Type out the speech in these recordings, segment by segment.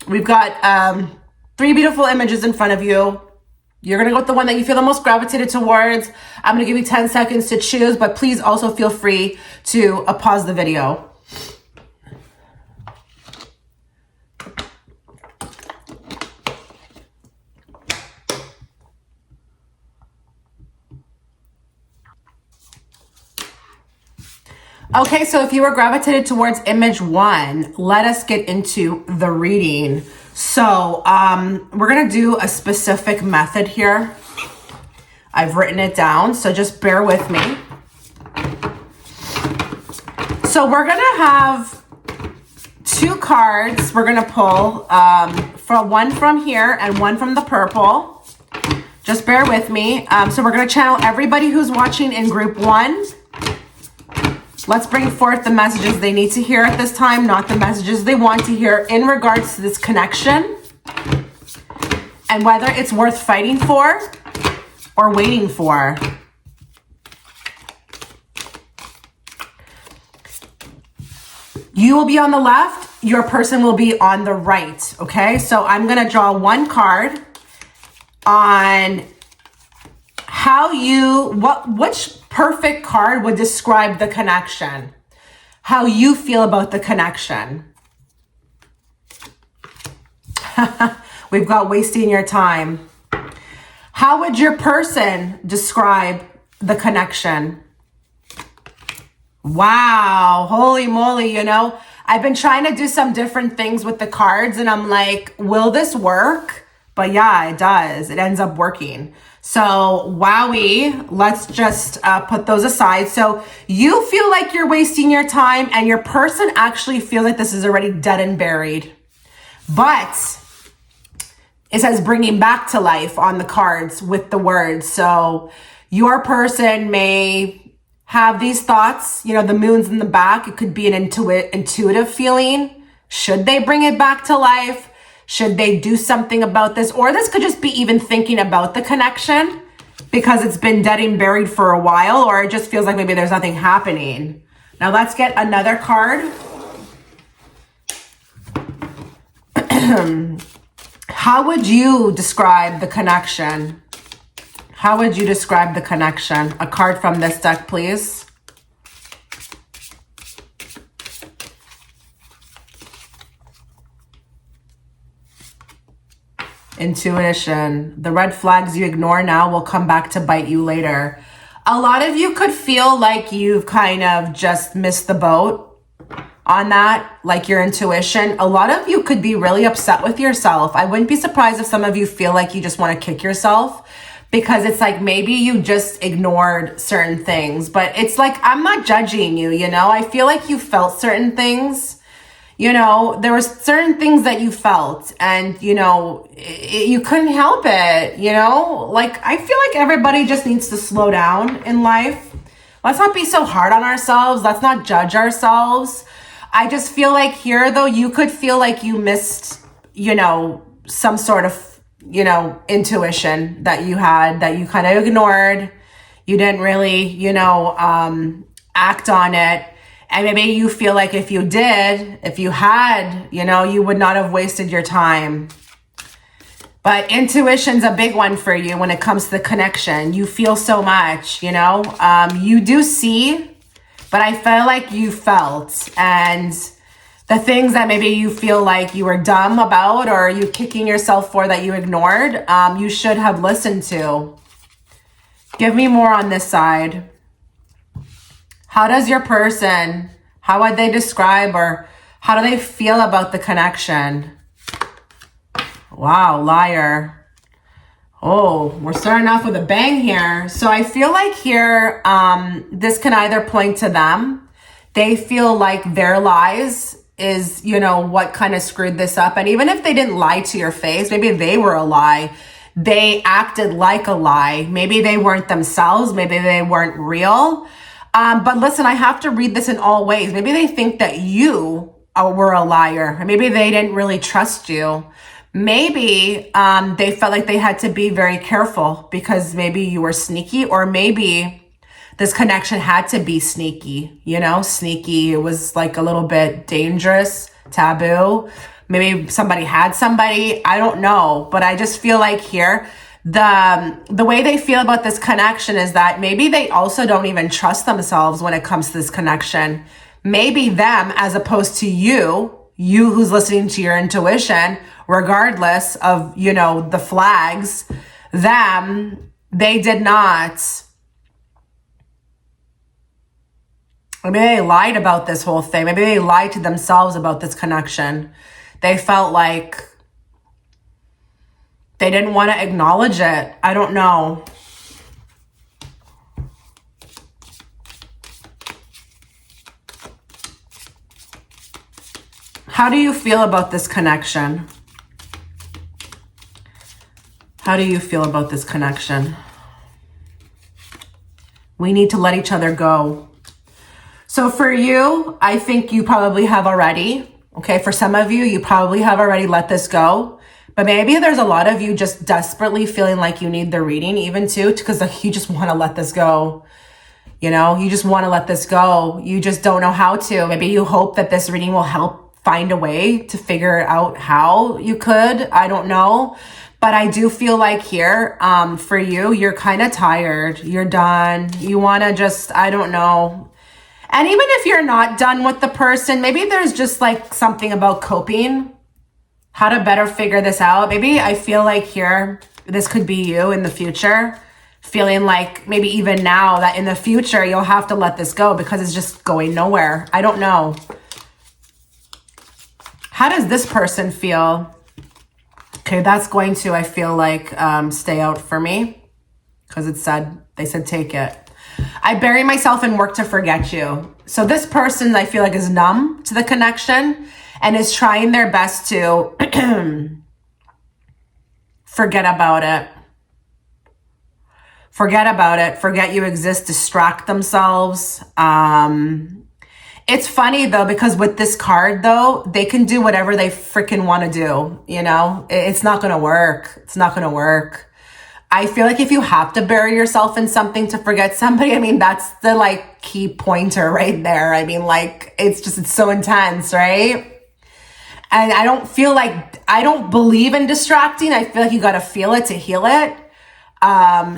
We've got 3 beautiful images in front of you. You're going to go with the one that you feel the most gravitated towards. I'm going to give you 10 seconds to choose, but please also feel free to pause the video. Okay, so if you were gravitated towards image 1, let us get into the reading. So we're going to do a specific method here. I've written it down, so just bear with me. So we're going to have 2 cards we're going to pull, for one from here and one from the purple. Just bear with me. So we're going to channel everybody who's watching in group 1. Let's bring forth the messages they need to hear at this time, not the messages they want to hear in regards to this connection and whether it's worth fighting for or waiting for. You will be on the left, your person will be on the right, okay? So I'm going to draw 1 card on how which perfect card would describe the connection, how you feel about the connection. We've got wasting your time. How would your person describe the connection? Wow, holy moly, you know, I've been trying to do some different things with the cards and I'm like, will this work? But yeah, it does. It ends up working. So, wowie, let's just put those aside. So you feel like you're wasting your time and your person actually feel like this is already dead and buried. But it says bringing back to life on the cards with the words. So your person may have these thoughts, you know, the moon's in the back. It could be an intuitive feeling. Should they bring it back to life? Should they do something about this? Or this could just be even thinking about the connection because it's been dead and buried for a while, or it just feels like maybe there's nothing happening. Now let's get another card. How would you describe the connection? How would you describe the connection? A card from this deck, please. Intuition. The red flags you ignore now will come back to bite you later. A lot of you could feel like you've kind of just missed the boat on that, like your intuition. A lot of you could be really upset with yourself. I wouldn't be surprised if some of you feel like you just want to kick yourself because it's like maybe you just ignored certain things. But it's like, I'm not judging you, you know? I feel like you felt certain things. You know, there were certain things that you felt and, you know, you couldn't help it, you know? Like, I feel like everybody just needs to slow down in life. Let's not be so hard on ourselves. Let's not judge ourselves. I just feel like here, though, you could feel like you missed, you know, some sort of, you know, intuition that you had that you kind of ignored. You didn't really, you know, act on it. And maybe you feel like if you did, if you had, you know, you would not have wasted your time. But intuition's a big one for you when it comes to the connection. You feel so much, you know, you do see, but I feel like you felt. And the things that maybe you feel like you were dumb about or you kicking yourself for that you ignored, you should have listened to. Give me more on this side. How does your person, how would they describe or how do they feel about the connection? Wow, liar. Oh, we're starting off with a bang here. So I feel like here, this can either point to them. They feel like their lies is, you know, what kind of screwed this up. And even if they didn't lie to your face, maybe they were a lie. They acted like a lie. Maybe they weren't themselves. Maybe they weren't real. But listen, I have to read this in all ways. Maybe they think that you were a liar. Maybe they didn't really trust you. Maybe they felt like they had to be very careful because maybe you were sneaky, or maybe this connection had to be sneaky, you know, sneaky. It was like a little bit dangerous, taboo. Maybe somebody had somebody. I don't know. But I just feel like here, the way they feel about this connection is that maybe they also don't even trust themselves when it comes to this connection. Maybe them, as opposed to you who's listening to your intuition, regardless of, the flags, they did not. Maybe they lied about this whole thing. Maybe they lied to themselves about this connection. They felt like they didn't want to acknowledge it. I don't know. How do you feel about this connection? How do you feel about this connection? We need to let each other go. So for you, I think you probably have already. Okay, for some of you, you probably have already let this go. But maybe there's a lot of you just desperately feeling like you need the reading even too, because you just want to let this go. You just want to let this go. You just don't know how to. Maybe you hope that this reading will help find a way to figure out how you could. I don't know. But I do feel like here, for you, you're kind of tired. You're done. You want to just, I don't know. And even if you're not done with the person, maybe there's just like something about coping, how to better figure this out. Maybe I feel like here, this could be you in the future, feeling like maybe even now that in the future, you'll have to let this go because it's just going nowhere. I don't know. How does this person feel? Okay, that's going to, I feel like, stay out for me because they said take it. I bury myself in work to forget you. So this person, I feel like, is numb to the connection and is trying their best to forget about it. Forget about it. Forget you exist. Distract themselves. It's funny, though, because with this card, though, they can do whatever they freaking want to do. It's not going to work. It's not going to work. I feel like if you have to bury yourself in something to forget somebody, that's the key pointer right there. It's so intense, right? And I don't believe in distracting. I feel like you got to feel it to heal it.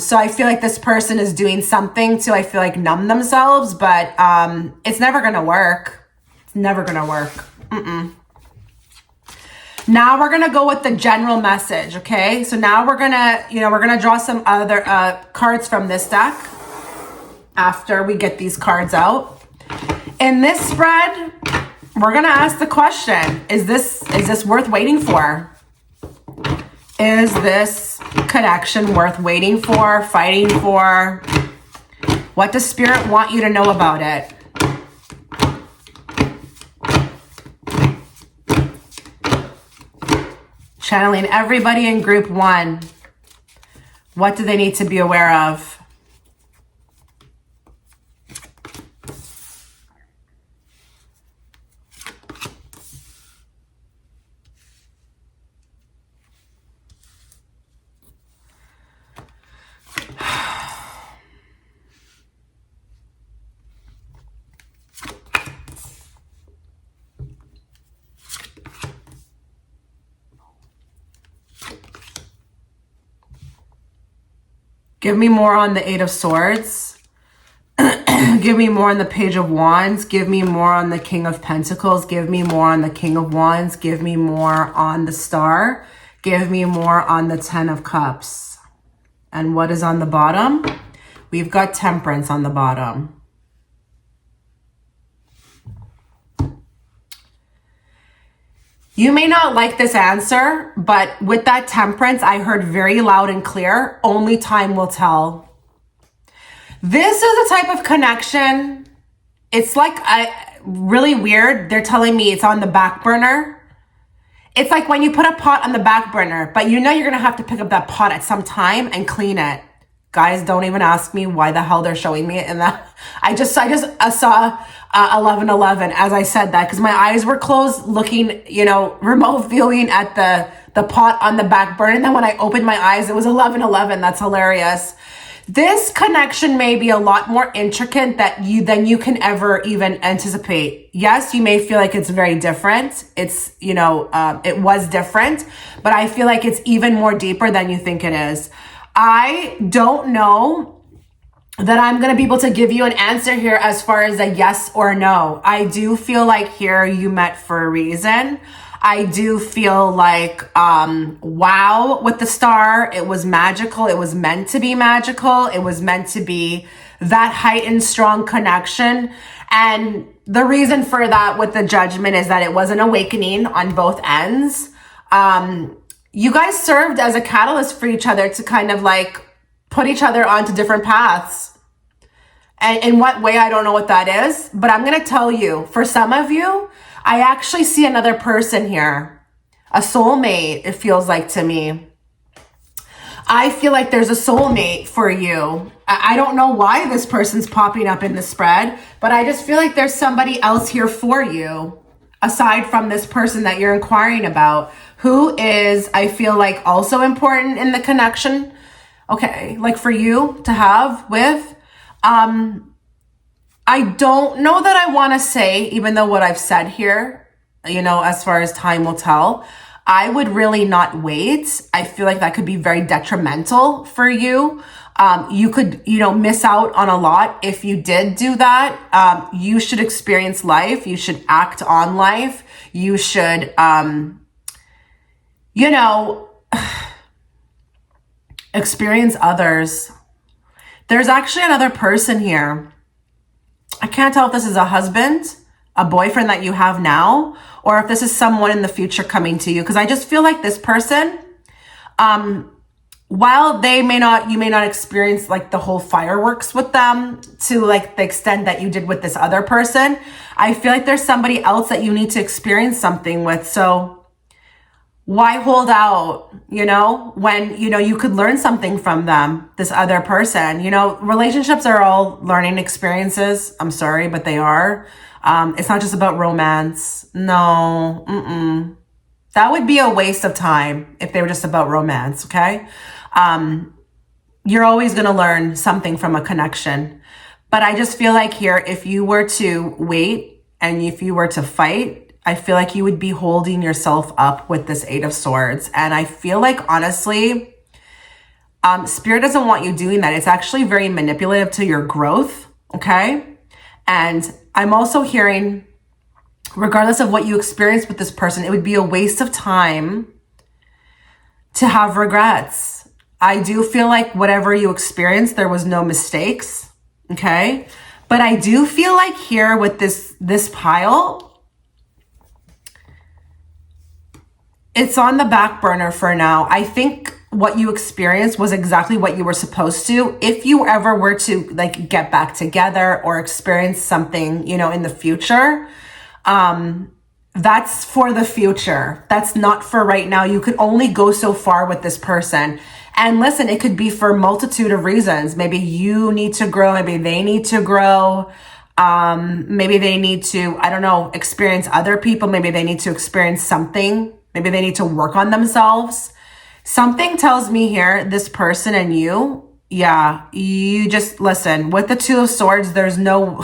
So I feel like this person is doing something to, I feel like, numb themselves, but it's never going to work. It's never going to work. Now we're going to go with the general message, okay? So now we're going to, draw some other cards from this deck after we get these cards out. In this spread, we're going to ask the question, is this worth waiting for? Is this connection worth waiting for, fighting for? What does Spirit want you to know about it? Channeling everybody in group 1. What do they need to be aware of? Give me more on the 8 of Swords. Give me more on the Page of Wands. Give me more on the King of Pentacles. Give me more on the King of Wands. Give me more on the Star. Give me more on the 10 of Cups. And what is on the bottom? We've got Temperance on the bottom. You may not like this answer, but with that Temperance, I heard very loud and clear, only time will tell. This is a type of connection. It's really weird. They're telling me it's on the back burner. It's like when you put a pot on the back burner, but you're going to have to pick up that pot at some time and clean it. Guys, don't even ask me why the hell they're showing me it in that. I just saw 11:11 as I said that because my eyes were closed looking, remote viewing at the pot on the back burner. And then when I opened my eyes, it was 11:11. That's hilarious. This connection may be a lot more intricate than you can ever even anticipate. Yes, you may feel like it's very different. It's, it was different, but I feel like it's even more deeper than you think it is. I don't know that I'm going to be able to give you an answer here as far as a yes or no. I do feel like here you met for a reason. I do feel like, wow, with the star, it was magical. It was meant to be magical. It was meant to be that heightened, strong connection. And the reason for that with the Judgment is that it was an awakening on both ends. You guys served as a catalyst for each other to kind of like put each other onto different paths. And in what way, I don't know what that is, but I'm going to tell you, for some of you, I actually see another person here, a soulmate, it feels like to me. I feel like there's a soulmate for you. I don't know why this person's popping up in the spread, but I just feel like there's somebody else here for you, aside from this person that you're inquiring about, who is, I feel like, also important in the connection. Okay, like for you to have with, I don't know that I want to say, even though what I've said here, as far as time will tell, I would really not wait. I feel like that could be very detrimental for you. You could, miss out on a lot if you did do that. You should experience life. You should act on life. You should, experience others. There's actually another person here. I can't tell if this is a husband, a boyfriend that you have now, or if this is someone in the future coming to you. Because I just feel like this person, while you may not experience like the whole fireworks with them to like the extent that you did with this other person, I feel like there's somebody else that you need to experience something with. So why hold out, when, you could learn something from them, this other person. Relationships are all learning experiences. I'm sorry, but they are. It's not just about romance. No, that would be a waste of time if they were just about romance, okay? You're always going to learn something from a connection. But I just feel like here, if you were to wait and if you were to fight, I feel like you would be holding yourself up with this Eight of Swords. And I feel like, honestly, Spirit doesn't want you doing that. It's actually very manipulative to your growth, okay? And I'm also hearing, regardless of what you experience with this person, it would be a waste of time to have regrets. I do feel like whatever you experienced, there was no mistakes, okay? But I do feel like here with this pile, it's on the back burner for now. I think what you experienced was exactly what you were supposed to. If you ever were to like get back together or experience something, in the future, that's for the future. That's not for right now. You could only go so far with this person. And listen, it could be for a multitude of reasons. Maybe you need to grow. Maybe they need to grow. Maybe they need to, experience other people. Maybe they need to experience something. Maybe they need to work on themselves. Something tells me here, this person and you, you just listen. With the Two of Swords, there's no...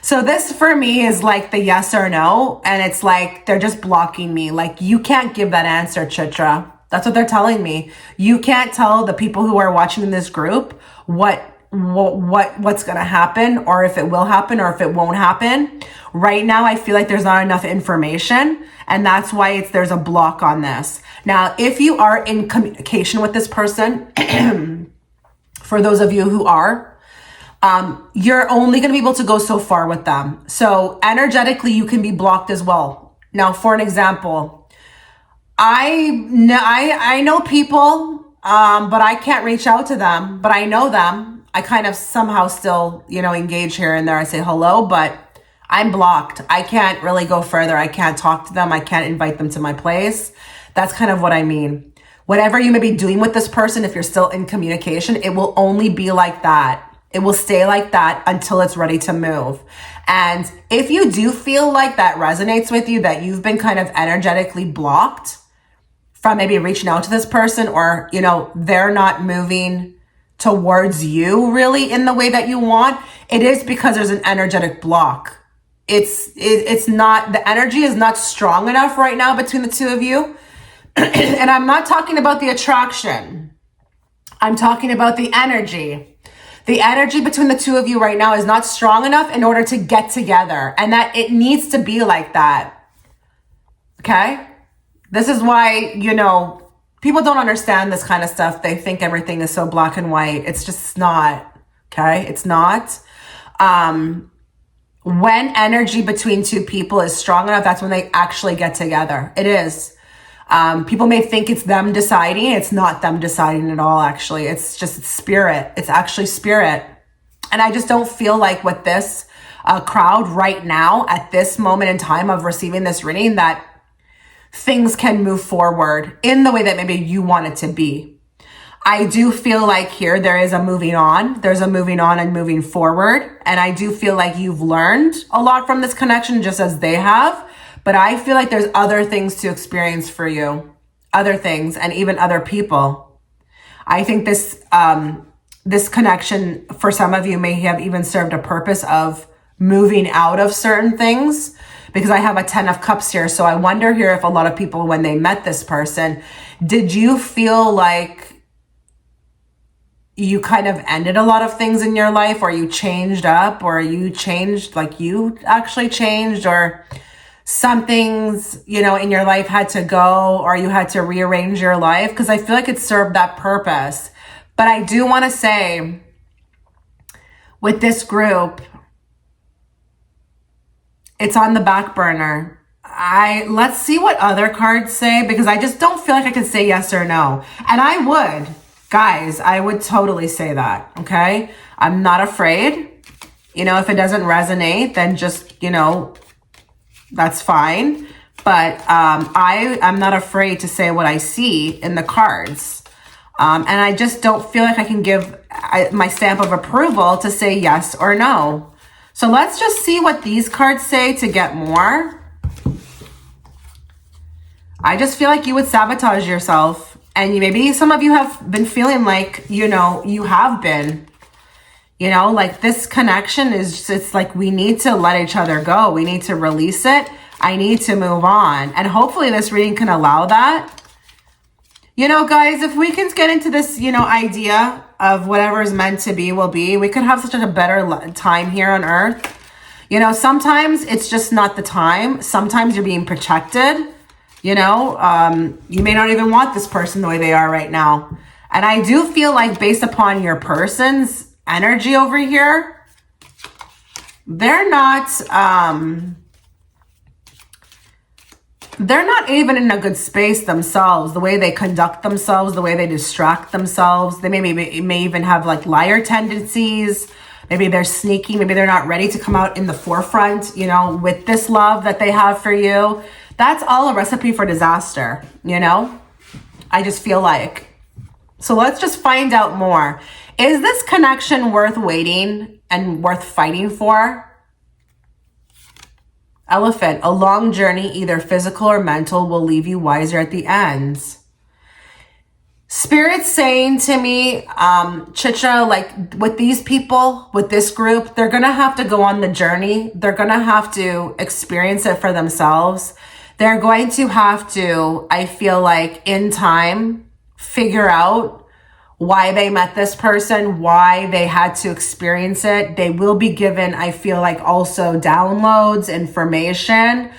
So this for me is like the yes or no. And it's like, they're just blocking me. Like, you can't give that answer, Chitra. That's what they're telling me. You can't tell the people who are watching this group what's going to happen, or if it will happen, or if it won't happen. Right now, I feel like there's not enough information, and that's why there's a block on this. Now, if you are in communication with this person, for those of you who are, you're only going to be able to go so far with them. So energetically, you can be blocked as well. Now, for an example, I know people, but I can't reach out to them, but I know them. I kind of somehow still, engage here and there. I say hello, but I'm blocked. I can't really go further. I can't talk to them. I can't invite them to my place. That's kind of what I mean. Whatever you may be doing with this person, if you're still in communication, it will only be like that. It will stay like that until it's ready to move. And if you do feel like that resonates with you, that you've been kind of energetically blocked from maybe reaching out to this person, or, they're not moving towards you really in the way that you want, it is because there's an energetic block. It's not, the energy is not strong enough right now between the two of you. And I'm not talking about the attraction. I'm talking about the energy. The energy between the two of you right now is not strong enough in order to get together, and that it needs to be like that. Okay? This is why, people don't understand this kind of stuff. They think everything is so black and white. It's just not. Okay? It's not. When energy between two people is strong enough, that's when they actually get together. It is. People may think it's them deciding. It's not them deciding at all, actually. It's just spirit. It's actually spirit. And I just don't feel like with this crowd right now, at this moment in time of receiving this reading, that things can move forward in the way that maybe you want it to be. I do feel like here there is a moving on. There's a moving on and moving forward. And I do feel like you've learned a lot from this connection, just as they have. But I feel like there's other things to experience for you, other things, and even other people. I think this connection for some of you may have even served a purpose of moving out of certain things, because I have a 10 of Cups here. So I wonder here if a lot of people, when they met this person, did you feel like you kind of ended a lot of things in your life, or you changed up, or you changed, like you actually changed, or some things, in your life had to go, or you had to rearrange your life? Because I feel like it served that purpose. But I do want to say, with this group, it's on the back burner. Let's see what other cards say, because I just don't feel like I can say yes or no. And I would, guys, I would totally say that, okay? I'm not afraid. If it doesn't resonate, then just, that's fine. But I'm not afraid to say what I see in the cards. And I just don't feel like I can give my stamp of approval to say yes or no. So let's just see what these cards say to get more. I just feel like you would sabotage yourself. And maybe some of you have been feeling like, you have been. Like this connection is, it's like we need to let each other go. We need to release it. I need to move on. And hopefully this reading can allow that. Guys, if we can get into this, idea of whatever is meant to be will be, we could have such a better time here on earth. Sometimes it's just not the time. Sometimes you're being protected. You may not even want this person the way they are right now. And I do feel like based upon your person's energy over here, they're not even in a good space themselves. The way they conduct themselves, the way they distract themselves. They may even have like liar tendencies. Maybe they're sneaky. Maybe they're not ready to come out in the forefront, with this love that they have for you. That's all a recipe for disaster, I just feel like. So let's just find out more. Is this connection worth waiting and worth fighting for? Elephant, a long journey, either physical or mental, will leave you wiser at the end. Spirit's saying to me, Chicha, like with these people, with this group, they're going to have to go on the journey. They're going to have to experience it for themselves. They're going to have to, I feel like, in time, figure out why they met this person, why they had to experience it. They will be given, I feel like, also downloads, information,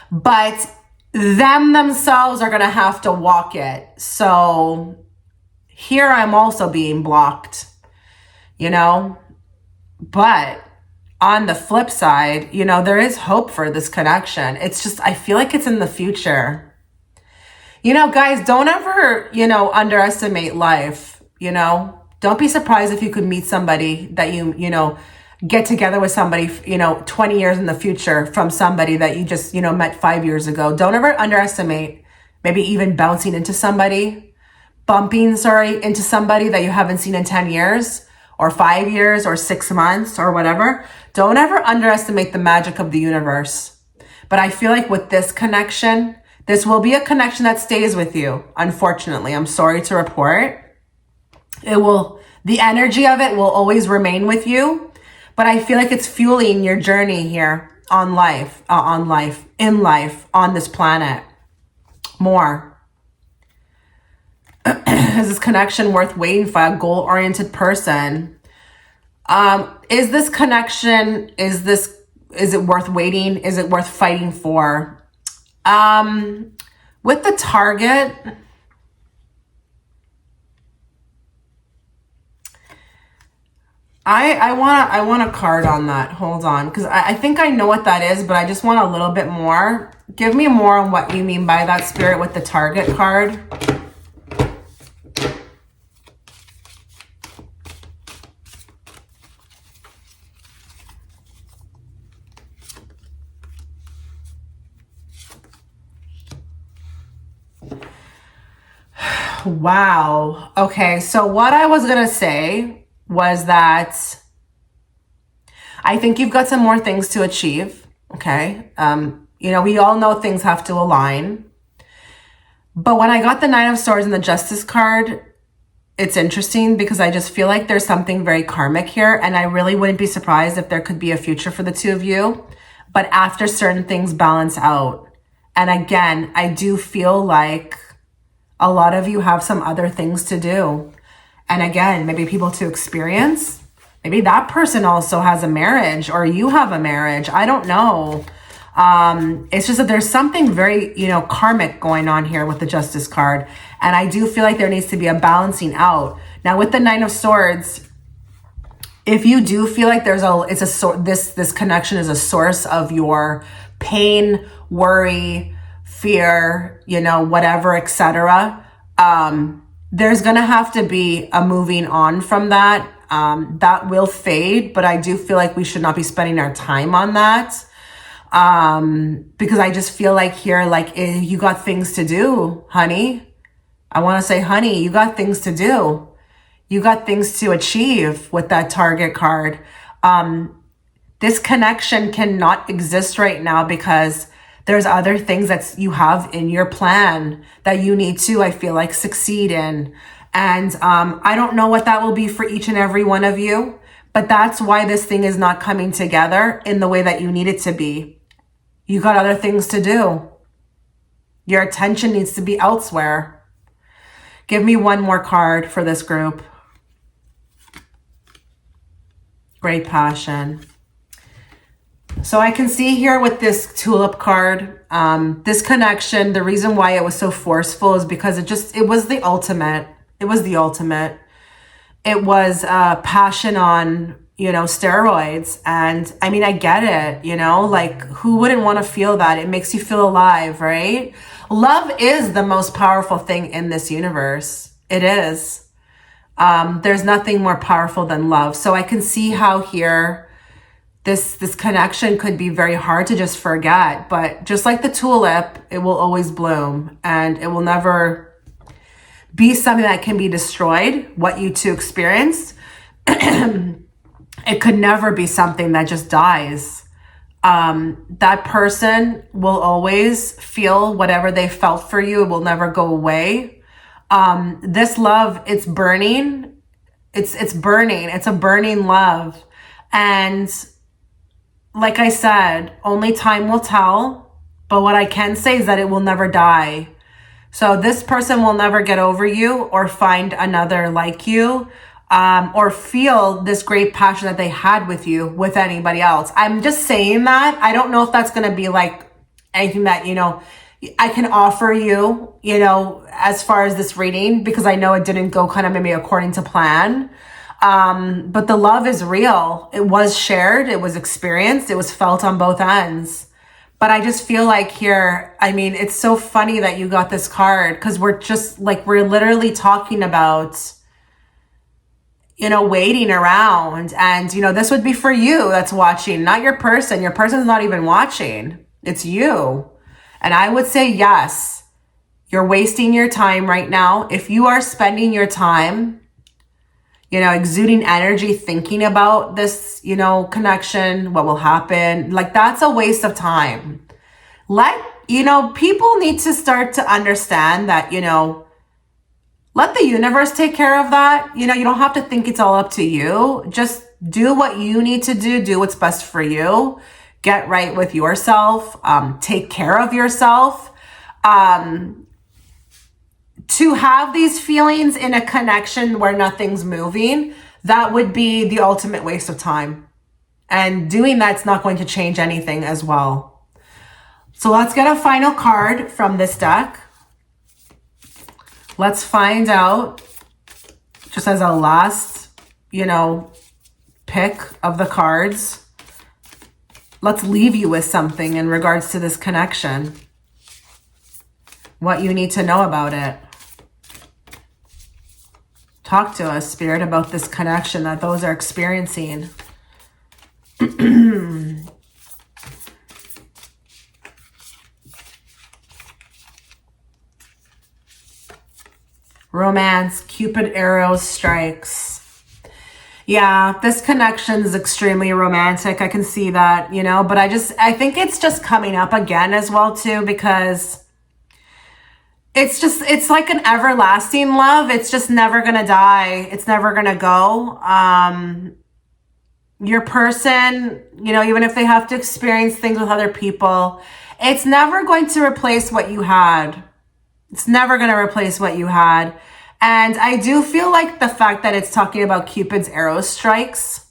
but themselves are going to have to walk it. So here I'm also being blocked, but on the flip side, there is hope for this connection. It's just, I feel like it's in the future. Guys, don't ever, underestimate life, Don't be surprised if you could meet somebody that you get together with somebody, 20 years in the future from somebody that you just, met 5 years ago. Don't ever underestimate maybe even bumping into somebody into somebody that you haven't seen in 10 years. Or 5 years or 6 months or whatever. Don't ever underestimate the magic of the universe. But I feel like with this connection, this will be a connection that stays with you. Unfortunately, I'm sorry to report. The energy of it will always remain with you, but I feel like it's fueling your journey here on in life, on this planet more. Is this connection worth waiting for? A goal-oriented person. Is this connection, is it worth waiting? Is it worth fighting for? With the target, I want a card on that. Hold on, because I think I know what that is, but I just want a little bit more. Give me more on what you mean by that, Spirit, with the target card. Wow. Okay, so what I was going to say was that I think you've got some more things to achieve, okay? We all know things have to align. But when I got the Nine of Swords and the Justice card, it's interesting because I just feel like there's something very karmic here, and I really wouldn't be surprised if there could be a future for the two of you. But after certain things balance out. And again, I do feel like a lot of you have some other things to do. And again, maybe people to experience. Maybe that person also has a marriage, or you have a marriage. I don't know. It's just that there's something very, karmic going on here with the Justice card. And I do feel like there needs to be a balancing out. Now with the Nine of Swords, if you do feel like this connection is a source of your pain, worry, fear, whatever, etc. There's going to have to be a moving on from that. That will fade, but I do feel like we should not be spending our time on that. Because I just feel like here, you got things to do, honey. I want to say, honey, you got things to do. You got things to achieve with that target card. This connection cannot exist right now because there's other things that you have in your plan that you need to, I feel like, succeed in. And I don't know what that will be for each and every one of you, but that's why this thing is not coming together in the way that you need it to be. You got other things to do. Your attention needs to be elsewhere. Give me one more card for this group. Great passion. So I can see here with this tulip card, this connection, the reason why it was so forceful is because it was the ultimate. It was the ultimate. It was passion on, steroids. And I mean, I get it, who wouldn't want to feel that? It makes you feel alive, right? Love is the most powerful thing in this universe. It is. There's nothing more powerful than love. So I can see how here this connection could be very hard to just forget, but just like the tulip, it will always bloom and it will never be something that can be destroyed, what you two experienced. It could never be something that just dies. That person will always feel whatever they felt for you. It will never go away. This love, it's burning. It's burning. It's a burning love. And like I said, only time will tell. But what I can say is that it will never die. So this person will never get over you or find another like you, or feel this great passion that they had with you with anybody else. I'm just saying that. I don't know if that's going to be like anything that, I can offer you, as far as this reading, because I know it didn't go kind of maybe according to plan. But the love is real. It was shared. It was experienced. It was felt on both ends. But I just feel like here, I mean, it's so funny that you got this card because we're literally talking about, waiting around. And, this would be for you that's watching, not your person. Your person's not even watching. It's you. And I would say, yes, you're wasting your time right now. If you are spending your time, exuding energy, thinking about this, connection, what will happen, that's a waste of time. People need to start to understand that, let the universe take care of that. You know, you don't have to think it's all up to you. Just do what you need to do. Do what's best for you. Get right with yourself. Take care of yourself. To have these feelings in a connection where nothing's moving, that would be the ultimate waste of time. And doing that's not going to change anything as well. So let's get a final card from this deck. Let's find out, just as a last, pick of the cards. Let's leave you with something in regards to this connection. What you need to know about it. Talk to us, Spirit, about this connection that those are experiencing. Romance, Cupid arrow strikes. Yeah, this connection is extremely romantic. I can see that, but I think it's just coming up again as well too, because it's like an everlasting love. It's just never going to die. It's never going to go. Your person, even if they have to experience things with other people, it's never going to replace what you had. It's never going to replace what you had. And I do feel like the fact that it's talking about Cupid's arrow strikes,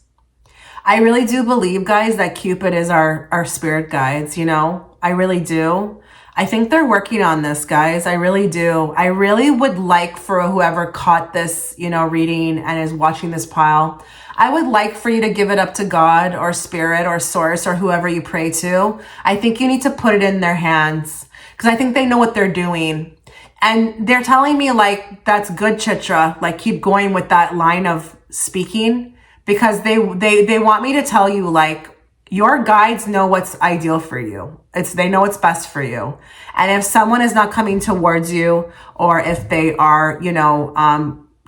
I really do believe, guys, that Cupid is our spirit guides, I really do. I think they're working on this, guys. I really do. I really would like for whoever caught this, reading and is watching this pile, I would like for you to give it up to God or spirit or source or whoever you pray to. I think you need to put it in their hands because I think they know what they're doing. And they're telling me like, that's good, Chitra. Like keep going with that line of speaking because they want me to tell you like, your guides know what's ideal for you. They know what's best for you. And if someone is not coming towards you or if they are,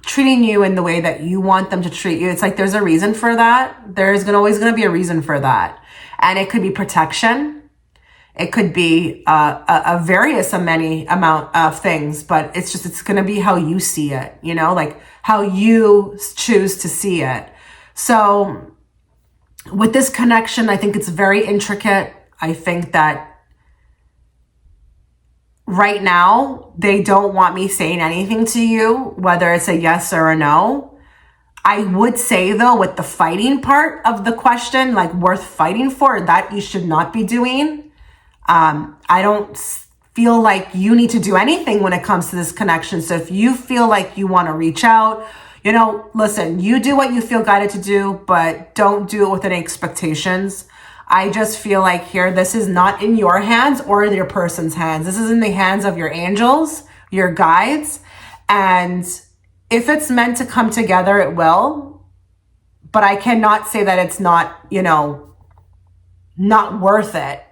treating you in the way that you want them to treat you, it's like there's a reason for that. There's always going to be a reason for that. And it could be protection. It could be many amount of things, but it's going to be how you see it, like how you choose to see it. So with this connection, I think it's very intricate. I think that right now, they don't want me saying anything to you, whether it's a yes or a no. I would say, though, with the fighting part of the question, like worth fighting for, that you should not be doing. I don't feel like you need to do anything when it comes to this connection. So if you feel like you want to reach out, listen, you do what you feel guided to do, but don't do it with any expectations. I just feel like here, this is not in your hands or your person's hands. This is in the hands of your angels, your guides. And if it's meant to come together, it will. But I cannot say that it's not, not worth it.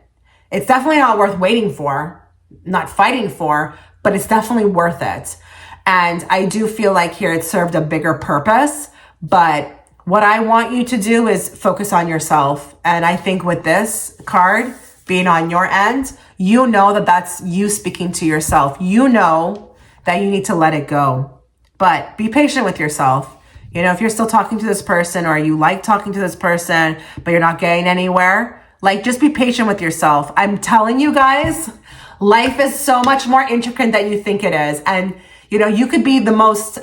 It's definitely not worth waiting for, not fighting for, but it's definitely worth it. And I do feel like here it served a bigger purpose, but what I want you to do is focus on yourself. And I think with this card being on your end, that that's you speaking to yourself. That you need to let it go, but be patient with yourself. If you're still talking to this person or you like talking to this person, but you're not getting anywhere, like just be patient with yourself. I'm telling you guys, life is so much more intricate than you think it is. And you could be the most,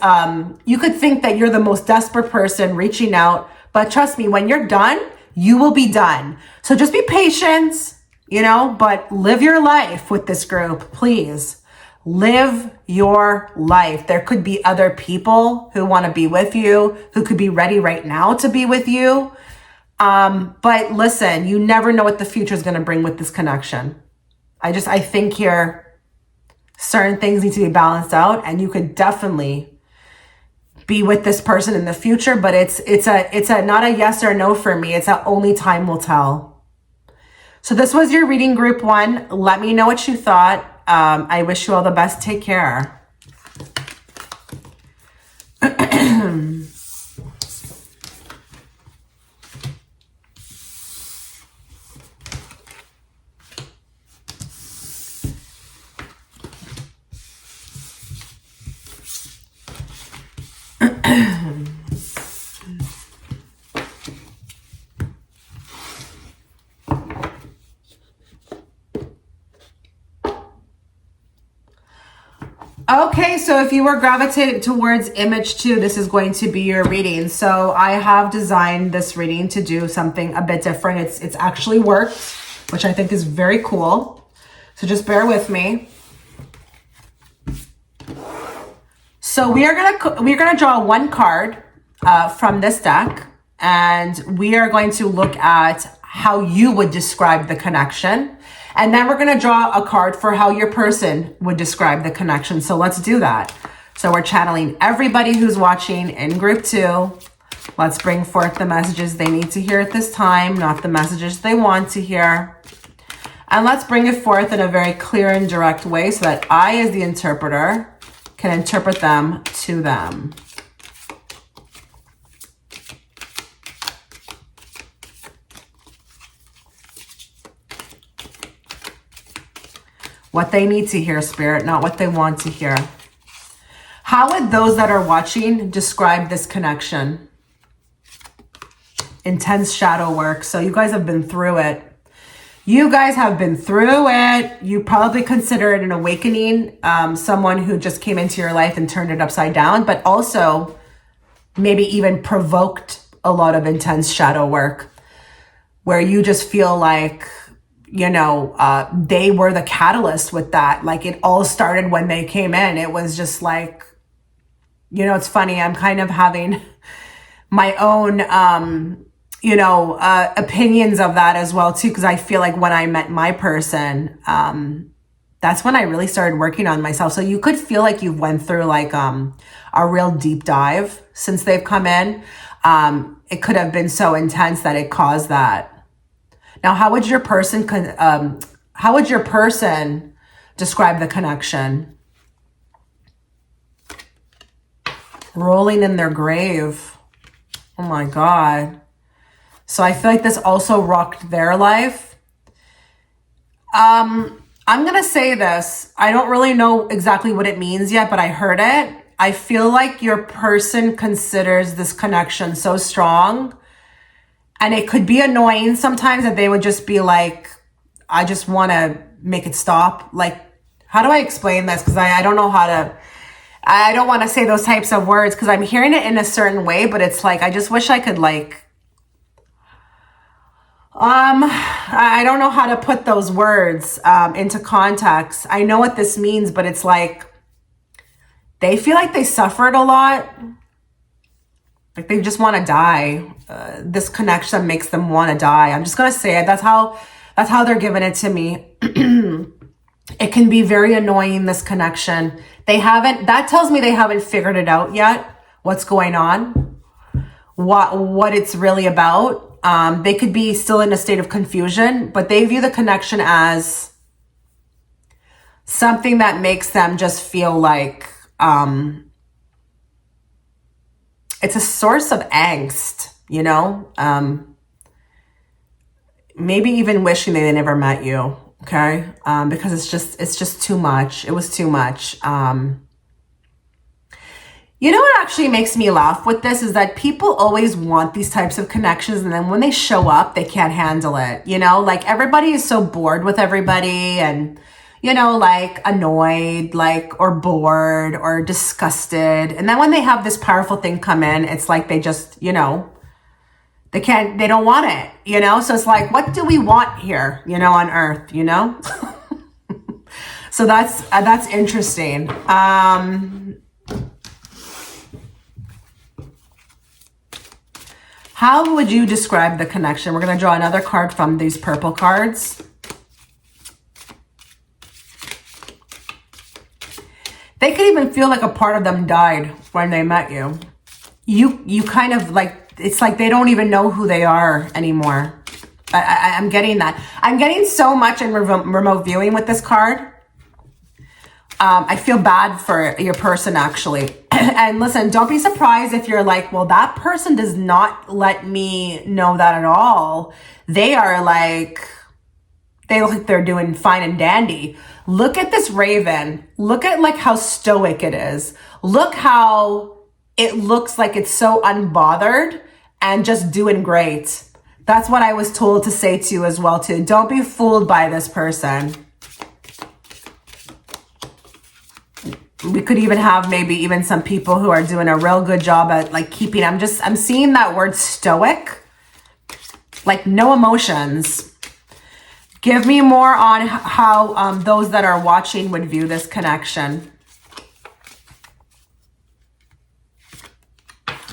you could think that you're the most desperate person reaching out, but trust me, when you're done, you will be done. So just be patient, but live your life with this group, please. Live your life. There could be other people who want to be with you, who could be ready right now to be with you. But listen, you never know what the future is going to bring with this connection. I think here, certain things need to be balanced out, and you could definitely be with this person in the future, but it's a not a yes or no for me. It's a only time will tell. So this was your reading, group 1. Let me know what you thought. I wish you all the best. Take care. Okay, so if you were gravitated towards image 2, this is going to be your reading. So I have designed this reading to do something a bit different. It's actually worked, which I think is very cool. So just bear with me. So we're gonna draw one card from this deck, and we are going to look at how you would describe the connection. And then we're going to draw a card for how your person would describe the connection. So let's do that. So we're channeling everybody who's watching in group 2. Let's bring forth the messages they need to hear at this time, not the messages they want to hear. And let's bring it forth in a very clear and direct way so that I, as the interpreter, can interpret them to them. What they need to hear, Spirit, not what they want to hear. How would those that are watching describe this connection? Intense shadow work. So you guys have been through it. You guys have been through it. You probably consider it an awakening, someone who just came into your life and turned it upside down, but also maybe even provoked a lot of intense shadow work where you just feel like, you know, they were the catalyst with that. Like it all started when they came in. It was just like, you know, it's funny. I'm kind of having my own, opinions of that as well too. Because I feel like when I met my person, that's when I really started working on myself. So you could feel like you've went through like a real deep dive since they've come in. It could have been so intense that it caused that. Now, how would your person describe the connection? Rolling in their grave. Oh my God. So I feel like this also rocked their life. I'm going to say this. I don't really know exactly what it means yet, but I heard it. I feel like your person considers this connection so strong. And it could be annoying sometimes that they would just be like, I just want to make it stop. Like, how do I explain this? Because I don't know how to, I don't want to say those types of words because I'm hearing it in a certain way, but it's like, I just wish I could like, I don't know how to put those words into context. I know what this means, but it's like, they feel like they suffered a lot. Like they just want to die. This connection makes them want to die. I'm just going to say it. That's how they're giving it to me. It can be very annoying, this connection. That tells me they haven't figured it out yet. What's going on? What it's really about. They could be still in a state of confusion, but they view the connection as something that makes them just feel like, it's a source of angst, you know, maybe even wishing they never met you. Okay. Because it's just too much. It was too much. You know what actually makes me laugh with this is that people always want these types of connections. And then when they show up, they can't handle it. You know, like everybody is so bored with everybody and, you know, like annoyed, like, or bored or disgusted. And then when they have this powerful thing come in, it's like they just, you know, they don't want it, you know? So it's like, what do we want here, you know, on earth, you know? So that's interesting. How would you describe the connection? We're going to draw another card from these purple cards. They could even feel like a part of them died when they met you. You kind of like, it's like they don't even know who they are anymore. I'm getting that. I'm getting so much in remote viewing with this card. I feel bad for your person, actually. And listen, don't be surprised if you're like, well, that person does not let me know that at all. They are like, they look like they're doing fine and dandy. Look at this raven. Look at like how stoic it is. Look how it looks like it's so unbothered and just doing great. That's what I was told to say to you as well too. Don't be fooled by this person. We could even have maybe even some people who are doing a real good job at like keeping, I'm seeing that word stoic, like no emotions. Give me more on how those that are watching would view this connection.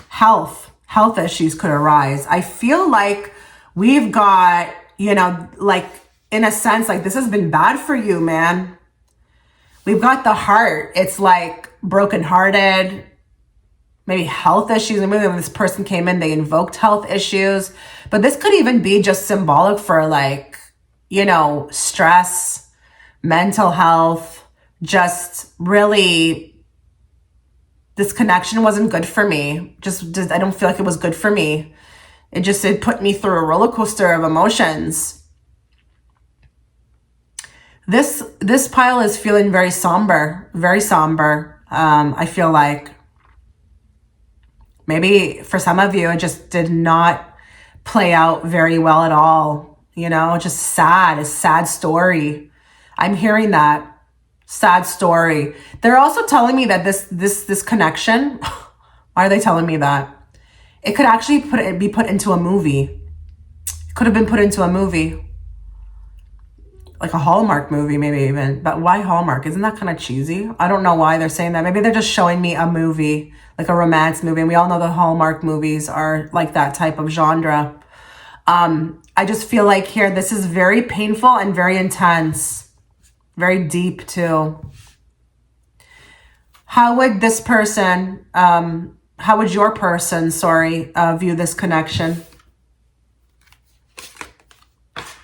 Health issues could arise. I feel like we've got, you know, like in a sense, like this has been bad for you, man. We've got the heart. It's like brokenhearted, maybe health issues. And maybe when this person came in, they invoked health issues. But this could even be just symbolic for like, you know, stress, mental health, just really, this connection wasn't good for me. Just I don't feel like it was good for me. It put me through a roller coaster of emotions. This pile is feeling very somber, very somber. I feel like maybe for some of you, it just did not play out very well at all. You know, just sad, a sad story. I'm hearing that. Sad story. They're also telling me that this connection, why are they telling me that? It could actually be put into a movie. It could have been put into a movie. Like a Hallmark movie, maybe even. But why Hallmark? Isn't that kind of cheesy? I don't know why they're saying that. Maybe they're just showing me a movie, like a romance movie. And we all know the Hallmark movies are like that type of genre. I just feel like here, this is very painful and very intense. Very deep too. How would this person, how would your person, view this connection?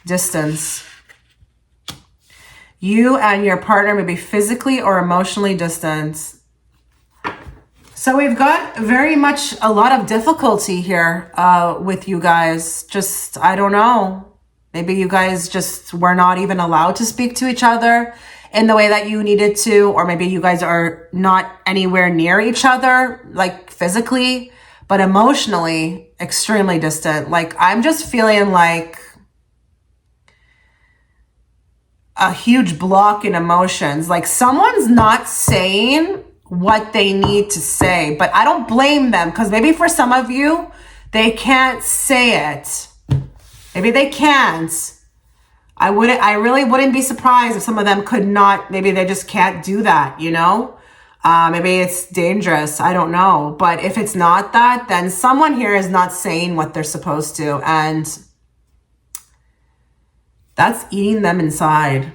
Distance. You and your partner may be physically or emotionally distant. So we've got very much a lot of difficulty here with you guys. Just, I don't know. Maybe you guys just were not even allowed to speak to each other in the way that you needed to. Or maybe you guys are not anywhere near each other, like physically, but emotionally extremely distant. Like I'm just feeling like a huge block in emotions. Like someone's not saying what they need to say, but I don't blame them because maybe for some of you, they can't say it. Maybe they can't. I really wouldn't be surprised if some of them could not, maybe they just can't do that, you know? Maybe it's dangerous. I don't know. But if it's not that, then someone here is not saying what they're supposed to. And that's eating them inside.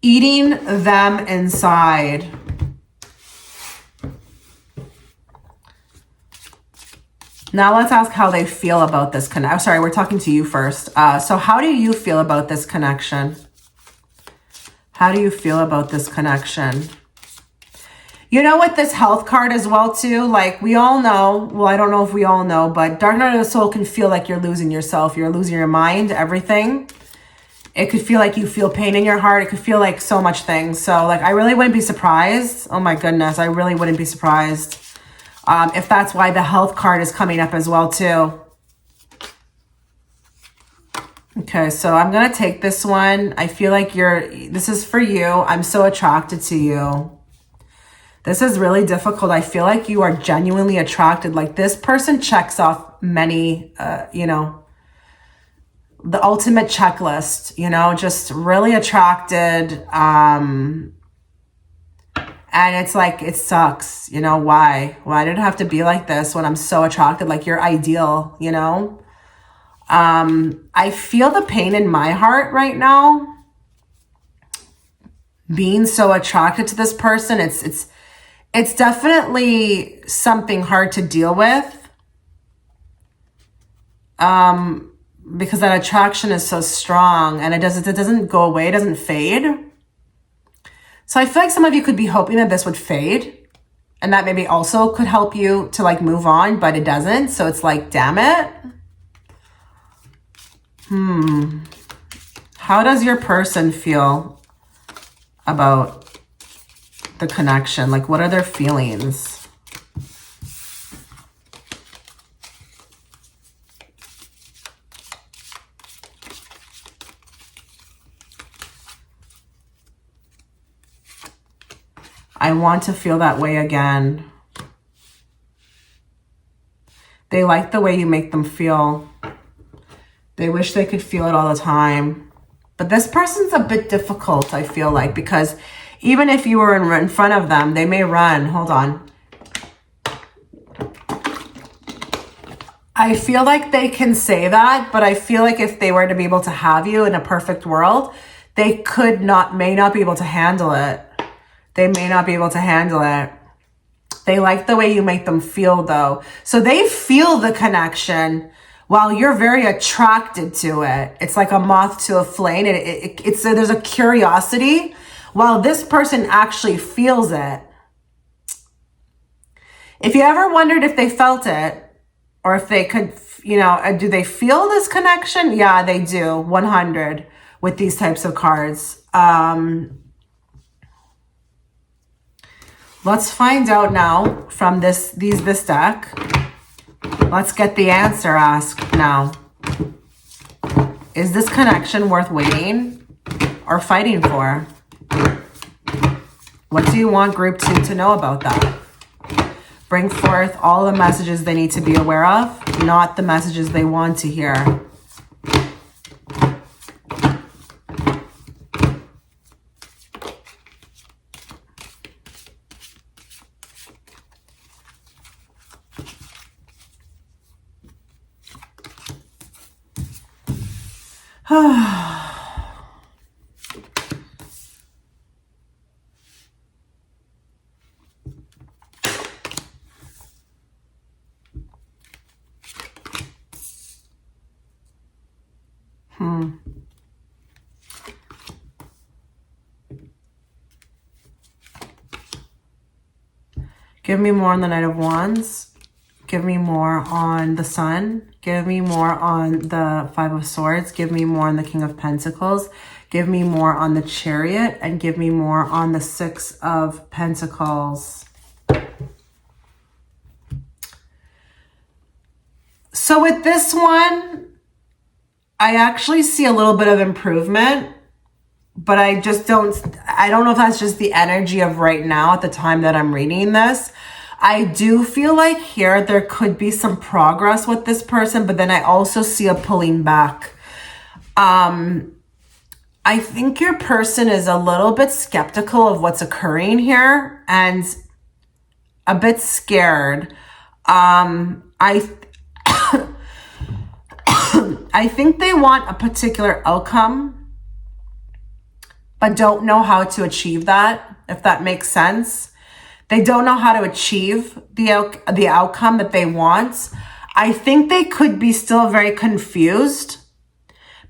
Eating them inside. Now let's ask how they feel about this connection. Sorry, we're talking to you first. So how do you feel about this connection? How do you feel about this connection? You know, with this health card as well too, like we all know, well, I don't know if we all know, but dark night of the soul can feel like you're losing yourself. You're losing your mind, everything. It could feel like you feel pain in your heart. It could feel like so much things. So like, I really wouldn't be surprised. Oh my goodness. I really wouldn't be surprised. If that's why the health card is coming up as well too. Okay, so I'm going to take this one. I feel like this is for you. I'm so attracted to you. This is really difficult. I feel like you are genuinely attracted. Like this person checks off many, you know, the ultimate checklist, you know, just really attracted. And it's like, it sucks, you know, why? Why did it have to be like this when I'm so attracted? Like you're ideal, you know? I feel the pain in my heart right now. Being so attracted to this person, it's definitely something hard to deal with. Because that attraction is so strong and it doesn't go away, it doesn't fade. So I feel like some of you could be hoping that this would fade and that maybe also could help you to like move on, but it doesn't. So it's like, damn it. How does your person feel about the connection? Like, what are their feelings? want to feel that way again. They like the way you make them feel. They wish they could feel it all the time. But this person's a bit difficult, I feel like, because even if you were in front of them, they may run. Hold on. I feel like they can say that, but I feel like if they were to be able to have you in a perfect world, they may not be able to handle it. They may not be able to handle it. They like the way you make them feel, though. So they feel the connection while you're very attracted to it. It's like a moth to a flame. There's a curiosity while this person actually feels it. If you ever wondered if they felt it, or if they could, do they feel this connection? Yeah, they do. 100 with these types of cards. Let's find out now from this deck. Let's get the answer asked now. Is this connection worth waiting or fighting for? What do you want group 2 to know about that? Bring forth all the messages they need to be aware of, not the messages they want to hear. Give me more on the Knight of Wands. Give me more on the Sun. Give me more on the Five of Swords. Give me more on the King of Pentacles. Give me more on the Chariot. And give me more on the Six of Pentacles. So with this one, I actually see a little bit of improvement. But I don't know if that's just the energy of right now at the time that I'm reading this. I do feel like here there could be some progress with this person, but then I also see a pulling back. I think your person is a little bit skeptical of what's occurring here and a bit scared. I think they want a particular outcome, but don't know how to achieve that, if that makes sense. They don't know how to achieve the outcome that they want. I think they could be still very confused,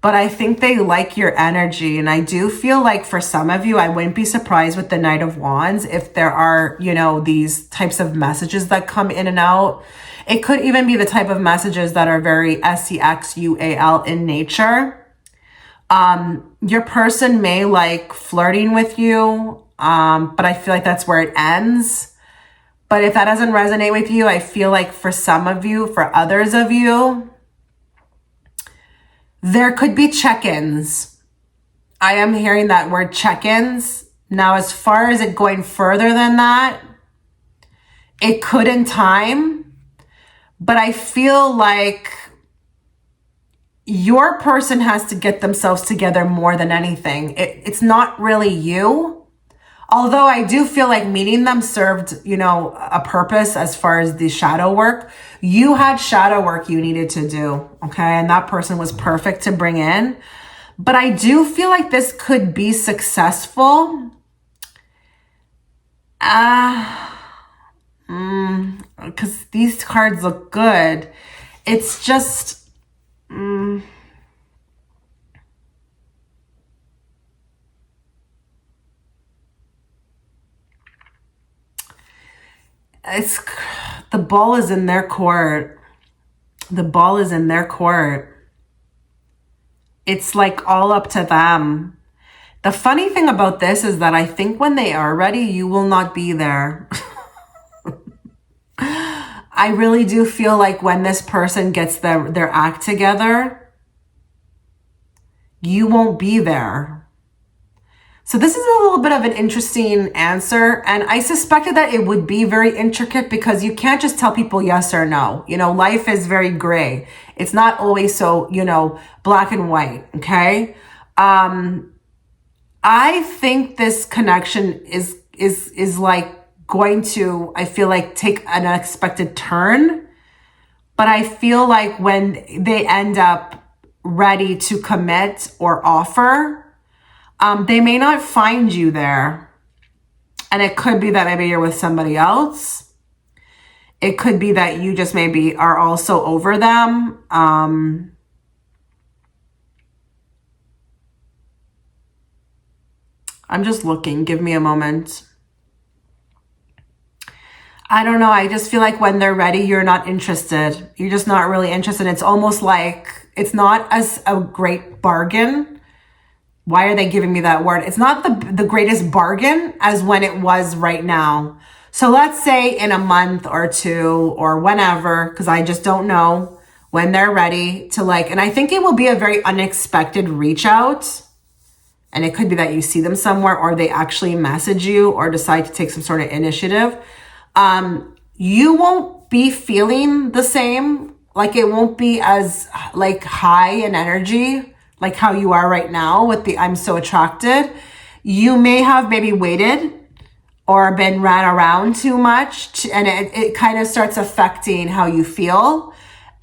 but I think they like your energy. And I do feel like for some of you, I wouldn't be surprised with the Knight of Wands if there are, these types of messages that come in and out. It could even be the type of messages that are very sexual in nature. Your person may like flirting with you, but I feel like that's where it ends. But if that doesn't resonate with you, I feel like for some of you, for others of you, there could be check-ins. I am hearing that word check-ins. Now, as far as it going further than that, it could in time, but I feel like your person has to get themselves together more than anything. It's not really you. Although I do feel like meeting them served, a purpose as far as the shadow work. You had shadow work you needed to do, okay? And that person was perfect to bring in. But I do feel like this could be successful. Because these cards look good. It's just... the ball is in their court. The ball is in their court. It's like all up to them. The funny thing about this is that I think when they are ready, you will not be there. I really do feel like when this person gets their act together, you won't be there. So this is a little bit of an interesting answer, and I suspected that it would be very intricate because you can't just tell people yes or no. You know, life is very gray. It's not always so, black and white, okay? I think this connection is like going to, I feel like, take an unexpected turn, but I feel like when they end up ready to commit or offer, they may not find you there. And it could be that maybe you're with somebody else. It could be that you just maybe are also over them. I'm just looking. Give me a moment. I don't know. I just feel like when they're ready, you're not interested. You're just not really interested. It's almost like it's not as a great bargain. Why are they giving me that word? It's not the greatest bargain as when it was right now. So let's say in a month or two or whenever, because I just don't know when they're ready to and I think it will be a very unexpected reach out. And it could be that you see them somewhere or they actually message you or decide to take some sort of initiative. You won't be feeling the same. Like it won't be as high in energy like how you are right now with the I'm so attracted. You may have maybe waited or been ran around too much, and it kind of starts affecting how you feel.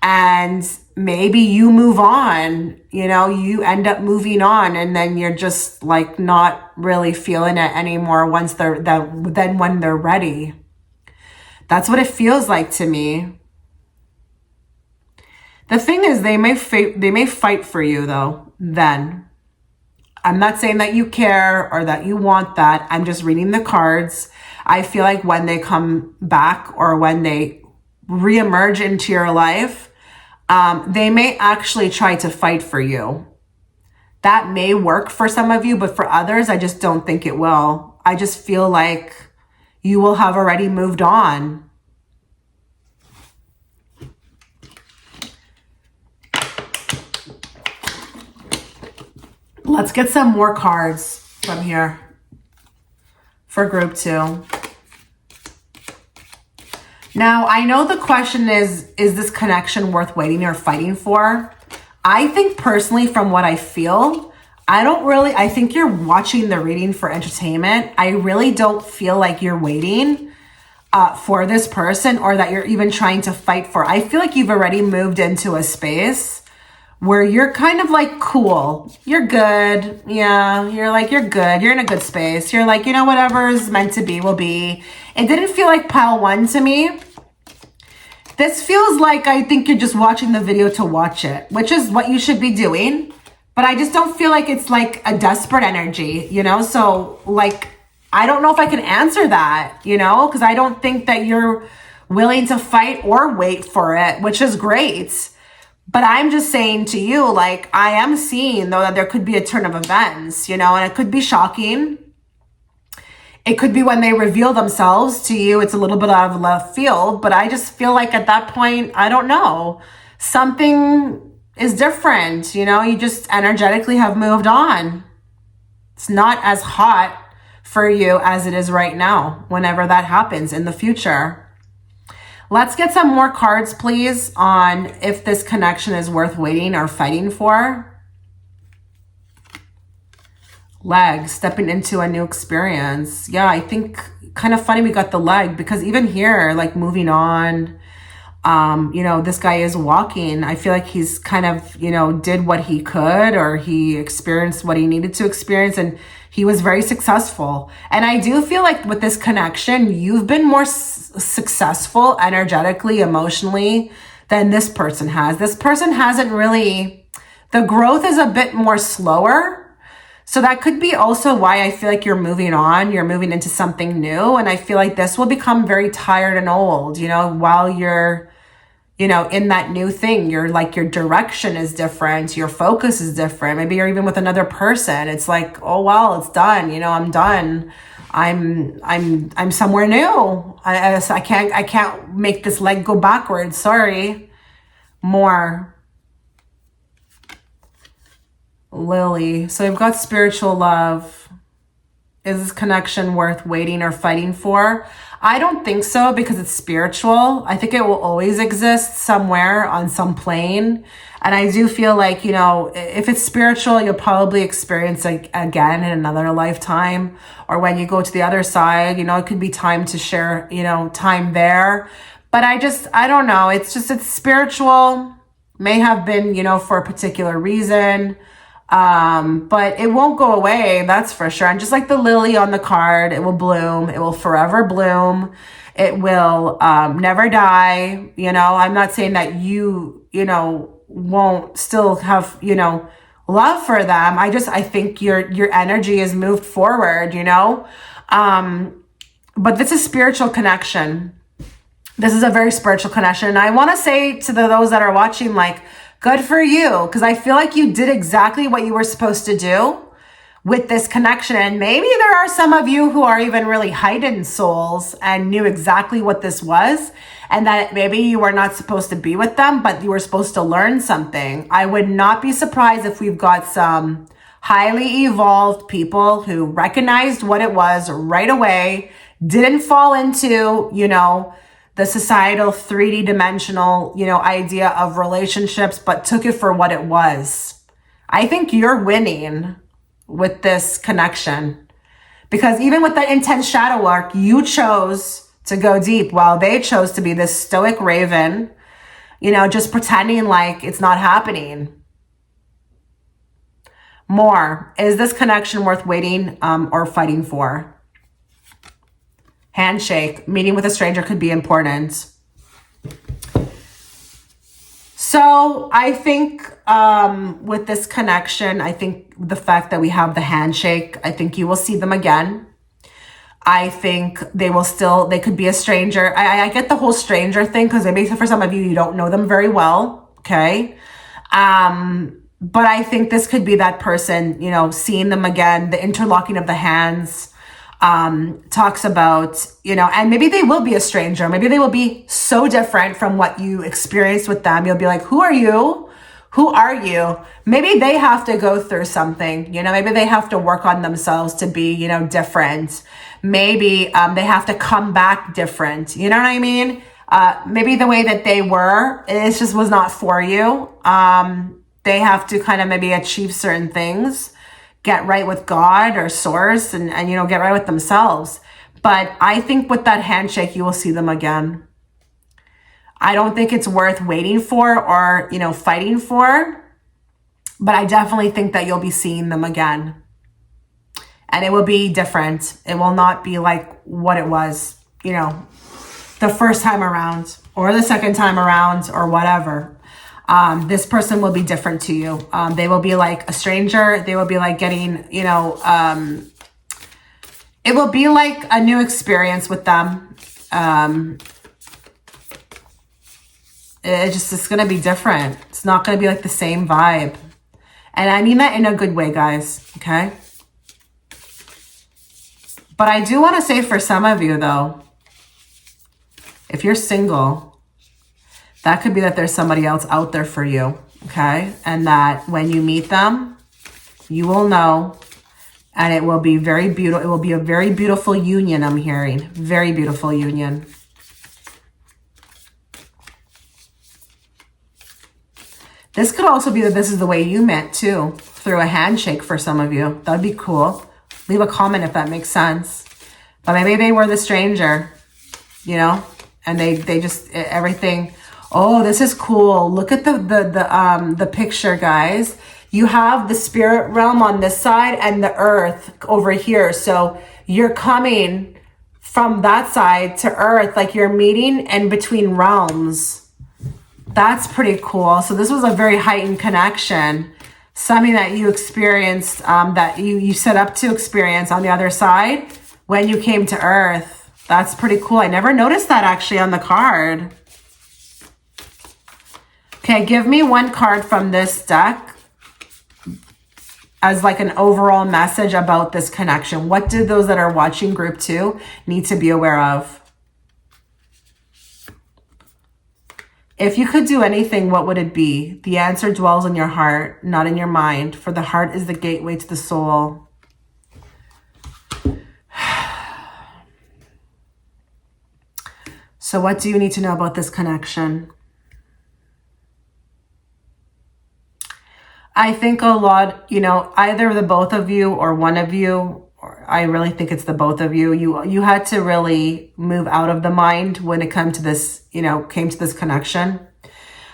And maybe you move on, you end up moving on, and then you're just not really feeling it anymore then when they're ready. That's what it feels like to me. The thing is, they may fight for you though. Then I'm not saying that you care or that you want that. I'm just reading the cards. I feel like when they come back or when they reemerge into your life, they may actually try to fight for you. That may work for some of you, but for others, I just don't think it will. I just feel like you will have already moved on. Let's get some more cards from here for group 2. Now, I know the question is this connection worth waiting or fighting for? I think personally, from what I feel, I think you're watching the reading for entertainment. I really don't feel like you're waiting for this person or that you're even trying to fight for. I feel like you've already moved into a space where you're kind of cool. You're good. Yeah, you're good. You're in a good space. You're whatever is meant to be will be. It didn't feel like pile 1 to me. This feels like I think you're just watching the video to watch it, which is what you should be doing. But I just don't feel like it's a desperate energy, So I don't know if I can answer that, because I don't think that you're willing to fight or wait for it, which is great. But I'm just saying to you, I am seeing, though, that there could be a turn of events, and it could be shocking. It could be when they reveal themselves to you, it's a little bit out of left field. But I just feel like at that point, I don't know, something is different. You just energetically have moved on. It's not as hot for you as it is right now, whenever that happens in the future. Let's get some more cards, please, on if this connection is worth waiting or fighting for. Leg, stepping into a new experience. Yeah, I think kind of funny we got the leg, because even here, moving on, this guy is walking. I feel like he's kind of, did what he could, or he experienced what he needed to experience, and he was very successful. And I do feel like with this connection, you've been more successful energetically, emotionally than this person has. This person hasn't really, the growth is a bit more slower. So that could be also why I feel like you're moving on. You're moving into something new. And I feel like this will become very tired and old, while you're, in that new thing. You're your direction is different. Your focus is different. Maybe you're even with another person. It's oh, well, it's done. I'm done. I'm somewhere new. I can't make this leg go backwards. Sorry. More. Lily. So we've got spiritual love. Is this connection worth waiting or fighting for? I don't think so, because it's spiritual. I think it will always exist somewhere on some plane. And I do feel like, you know, if it's spiritual, you'll probably experience it again in another lifetime. Or when you go to the other side, you know, it could be time to share, you know, time there. But I don't know. It's spiritual. May have been, you know, for a particular reason. But it won't go away, that's for sure. And just like the lily on the card, it will bloom. It will forever bloom. It will never die. You know, I'm not saying that you know, won't still have, you know, love for them. I think your energy is moved forward, you know. But this is spiritual connection. This is a very spiritual connection. And I want to say to those that are watching, like, good for you, because I feel like you did exactly what you were supposed to do with this connection. And maybe there are some of you who are even really heightened souls and knew exactly what this was, and that maybe you were not supposed to be with them, but you were supposed to learn something. I would not be surprised if we've got some highly evolved people who recognized what it was right away, didn't fall into, you know, the societal 3D dimensional, you know, idea of relationships, but took it for what it was. I think you're winning with this connection, because even with the intense shadow work, you chose to go deep while they chose to be this stoic raven, you know, just pretending like it's not happening. More. Is this connection worth waiting or fighting for? Handshake. Meeting with a stranger could be important. So I think with this connection, I think the fact that we have the handshake, I think you will see them again. I think they could be a stranger. I get the whole stranger thing, because maybe for some of you, you don't know them very well. Okay. But I think this could be that person, you know, seeing them again, the interlocking of the hands. Talks about, you know, and maybe they will be a stranger. Maybe they will be so different from what you experienced with them. You'll be like, who are you? Who are you? Maybe they have to go through something, you know, maybe they have to work on themselves to be, you know, different. Maybe they have to come back different. You know what I mean? Maybe the way that they were, it just was not for you. They have to kind of maybe achieve certain things, get right with God or source, and you know, get right with themselves. But I think with that handshake, you will see them again. I don't think it's worth waiting for or, you know, fighting for, but I definitely think that you'll be seeing them again. And it will be different. It will not be like what it was, you know, the first time around or the second time around or whatever. This person will be different to you. They will be like a stranger. They will be like getting, you know, it will be like a new experience with them. It's going to be different. It's not going to be like the same vibe. And I mean that in a good way, guys. Okay. But I do want to say for some of you though, if you're single, that could be that there's somebody else out there for you, okay? And that when you meet them, you will know, and it will be very beautiful. It will be a very beautiful union, I'm hearing. Very beautiful union. This could also be that this is the way you met too, through a handshake for some of you. That'd be cool. Leave a comment if that makes sense. But maybe they were the stranger, you know? And they just, everything... Oh, this is cool. Look at the picture, guys. You have the spirit realm on this side and the earth over here. So you're coming from that side to earth, like you're meeting in between realms. That's pretty cool. So this was a very heightened connection. Something that you experienced, that you set up to experience on the other side when you came to earth. That's pretty cool. I never noticed that actually on the card. Okay, give me one card from this deck as like an overall message about this connection. What do those that are watching group 2 need to be aware of? If you could do anything, what would it be? The answer dwells in your heart, not in your mind, for the heart is the gateway to the soul. So what do you need to know about this connection? I think a lot, either the both of you or one of you, or I really think it's the both of you. You had to really move out of the mind when it came to this, came to this connection.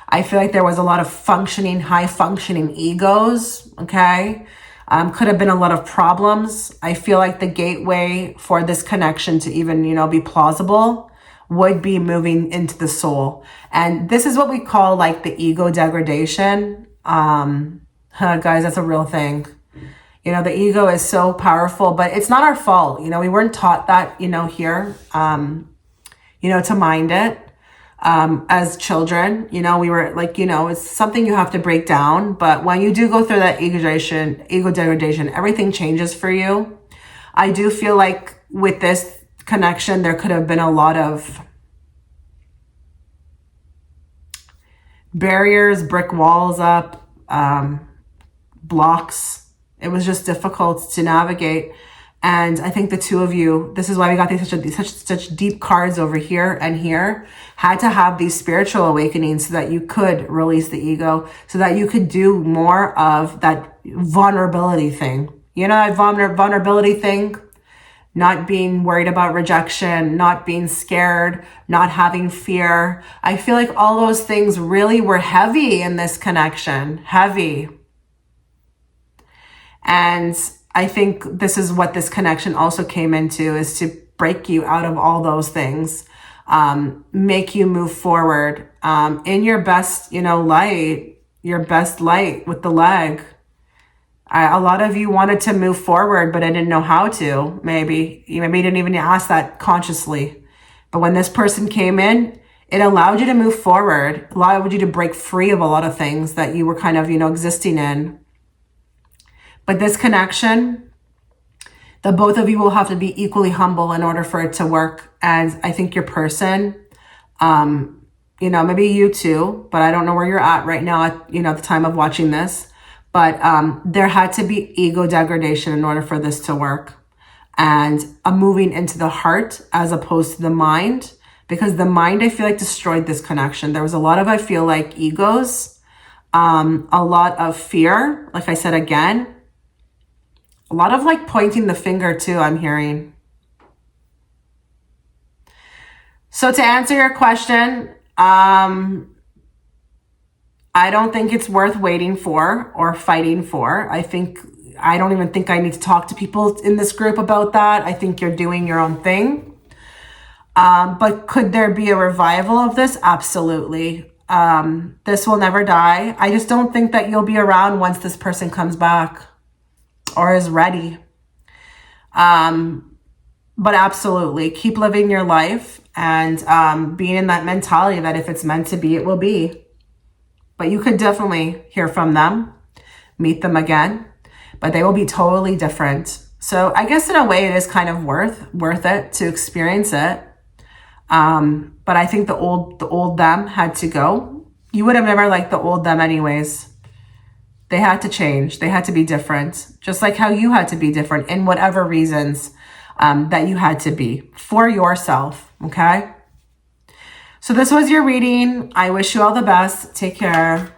I feel like there was a lot of high functioning egos. Okay. Could have been a lot of problems. I feel like the gateway for this connection to even, be plausible would be moving into the soul. And this is what we call like the ego degradation. Guys, that's a real thing. The ego is so powerful, but it's not our fault. We weren't taught that, here, to mind it. As children, we were like, it's something you have to break down. But when you do go through that ego degradation, everything changes for you. I do feel like with this connection, there could have been a lot of barriers, brick walls up, blocks. It was just difficult to navigate. And I think the two of you, this is why we got such deep cards over here and here, had to have these spiritual awakenings so that you could release the ego, so that you could do more of that vulnerability thing. That vulnerability thing, not being worried about rejection, not being scared, not having fear. I feel like all those things really were heavy in this connection, heavy. And I think this is what this connection also came into, is to break you out of all those things, make you move forward in your best, light, your best light with the leg. A lot of you wanted to move forward, but I didn't know how to. Maybe you didn't even ask that consciously. But when this person came in, it allowed you to move forward, allowed you to break free of a lot of things that you were kind of, existing in. But this connection, the both of you will have to be equally humble in order for it to work. And I think your person, maybe you too, but I don't know where you're at right now at, the time of watching this. But there had to be ego degradation in order for this to work. And a moving into the heart as opposed to the mind. Because the mind, I feel like, destroyed this connection. There was a lot of, I feel like, egos. A lot of fear, like I said again. A lot of like pointing the finger too, I'm hearing. So to answer your question, I don't think it's worth waiting for or fighting for. I don't even think I need to talk to people in this group about that. I think you're doing your own thing. But could there be a revival of this? Absolutely. This will never die. I just don't think that you'll be around once this person comes back or is ready. But absolutely keep living your life and being in that mentality that if it's meant to be, it will be. But you could definitely hear from them, meet them again, but they will be totally different. So I guess in a way it is kind of worth it to experience it. But I think the old them had to go. You would have never liked the old them anyways. They had to change. They had to be different, just like how you had to be different in whatever reasons that you had to be for yourself. Okay. So this was your reading. I wish you all the best. Take care.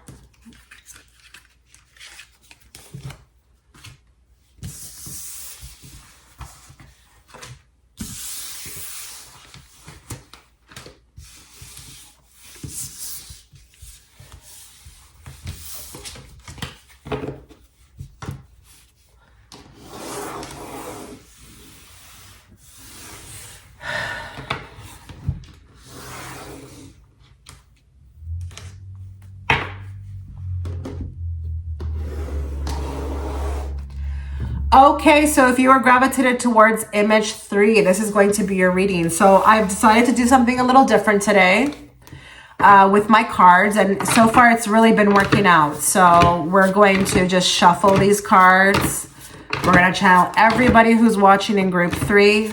Okay, so if you are gravitated towards image 3, this is going to be your reading. So I've decided to do something a little different today with my cards, and so far it's really been working out. So we're going to just shuffle these cards. We're going to channel everybody who's watching in group 3,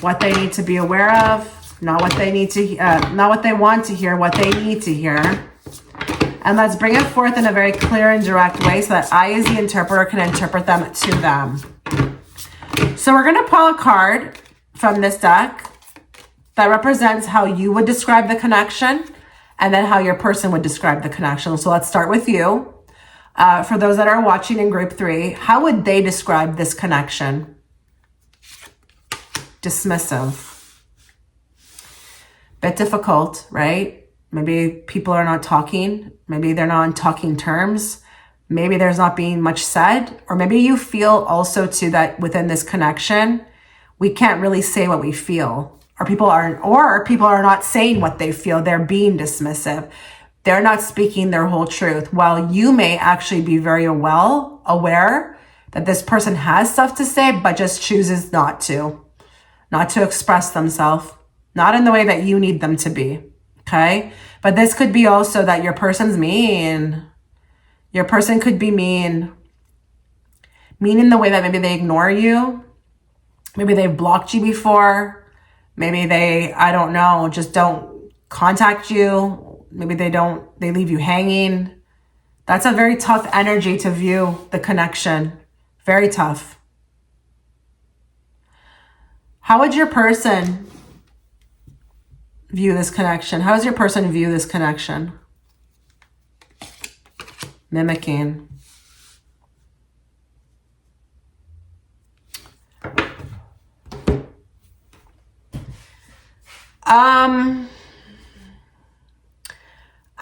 what they need to be aware of, not what they need to, not what they want to hear, what they need to hear. And let's bring it forth in a very clear and direct way so that I, as the interpreter, can interpret them to them. So we're going to pull a card from this deck that represents how you would describe the connection and then how your person would describe the connection. So let's start with you. For those that are watching in group 3, how would they describe this connection? Dismissive. Bit difficult, right? Maybe people are not talking. Maybe they're not on talking terms. Maybe there's not being much said. Or maybe you feel also too that within this connection, we can't really say what we feel. Or people are not saying what they feel. They're being dismissive. They're not speaking their whole truth. While you may actually be very well aware that this person has stuff to say, but just chooses not to express themselves, not in the way that you need them to be. Okay. But this could be also that your person's mean. Your person could be mean in the way that maybe they ignore you. Maybe they've blocked you before. Maybe they, I don't know, just don't contact you. Maybe they leave you hanging. That's a very tough energy to view the connection. Very tough. How would your person view this connection? How does your person view this connection? Mimicking.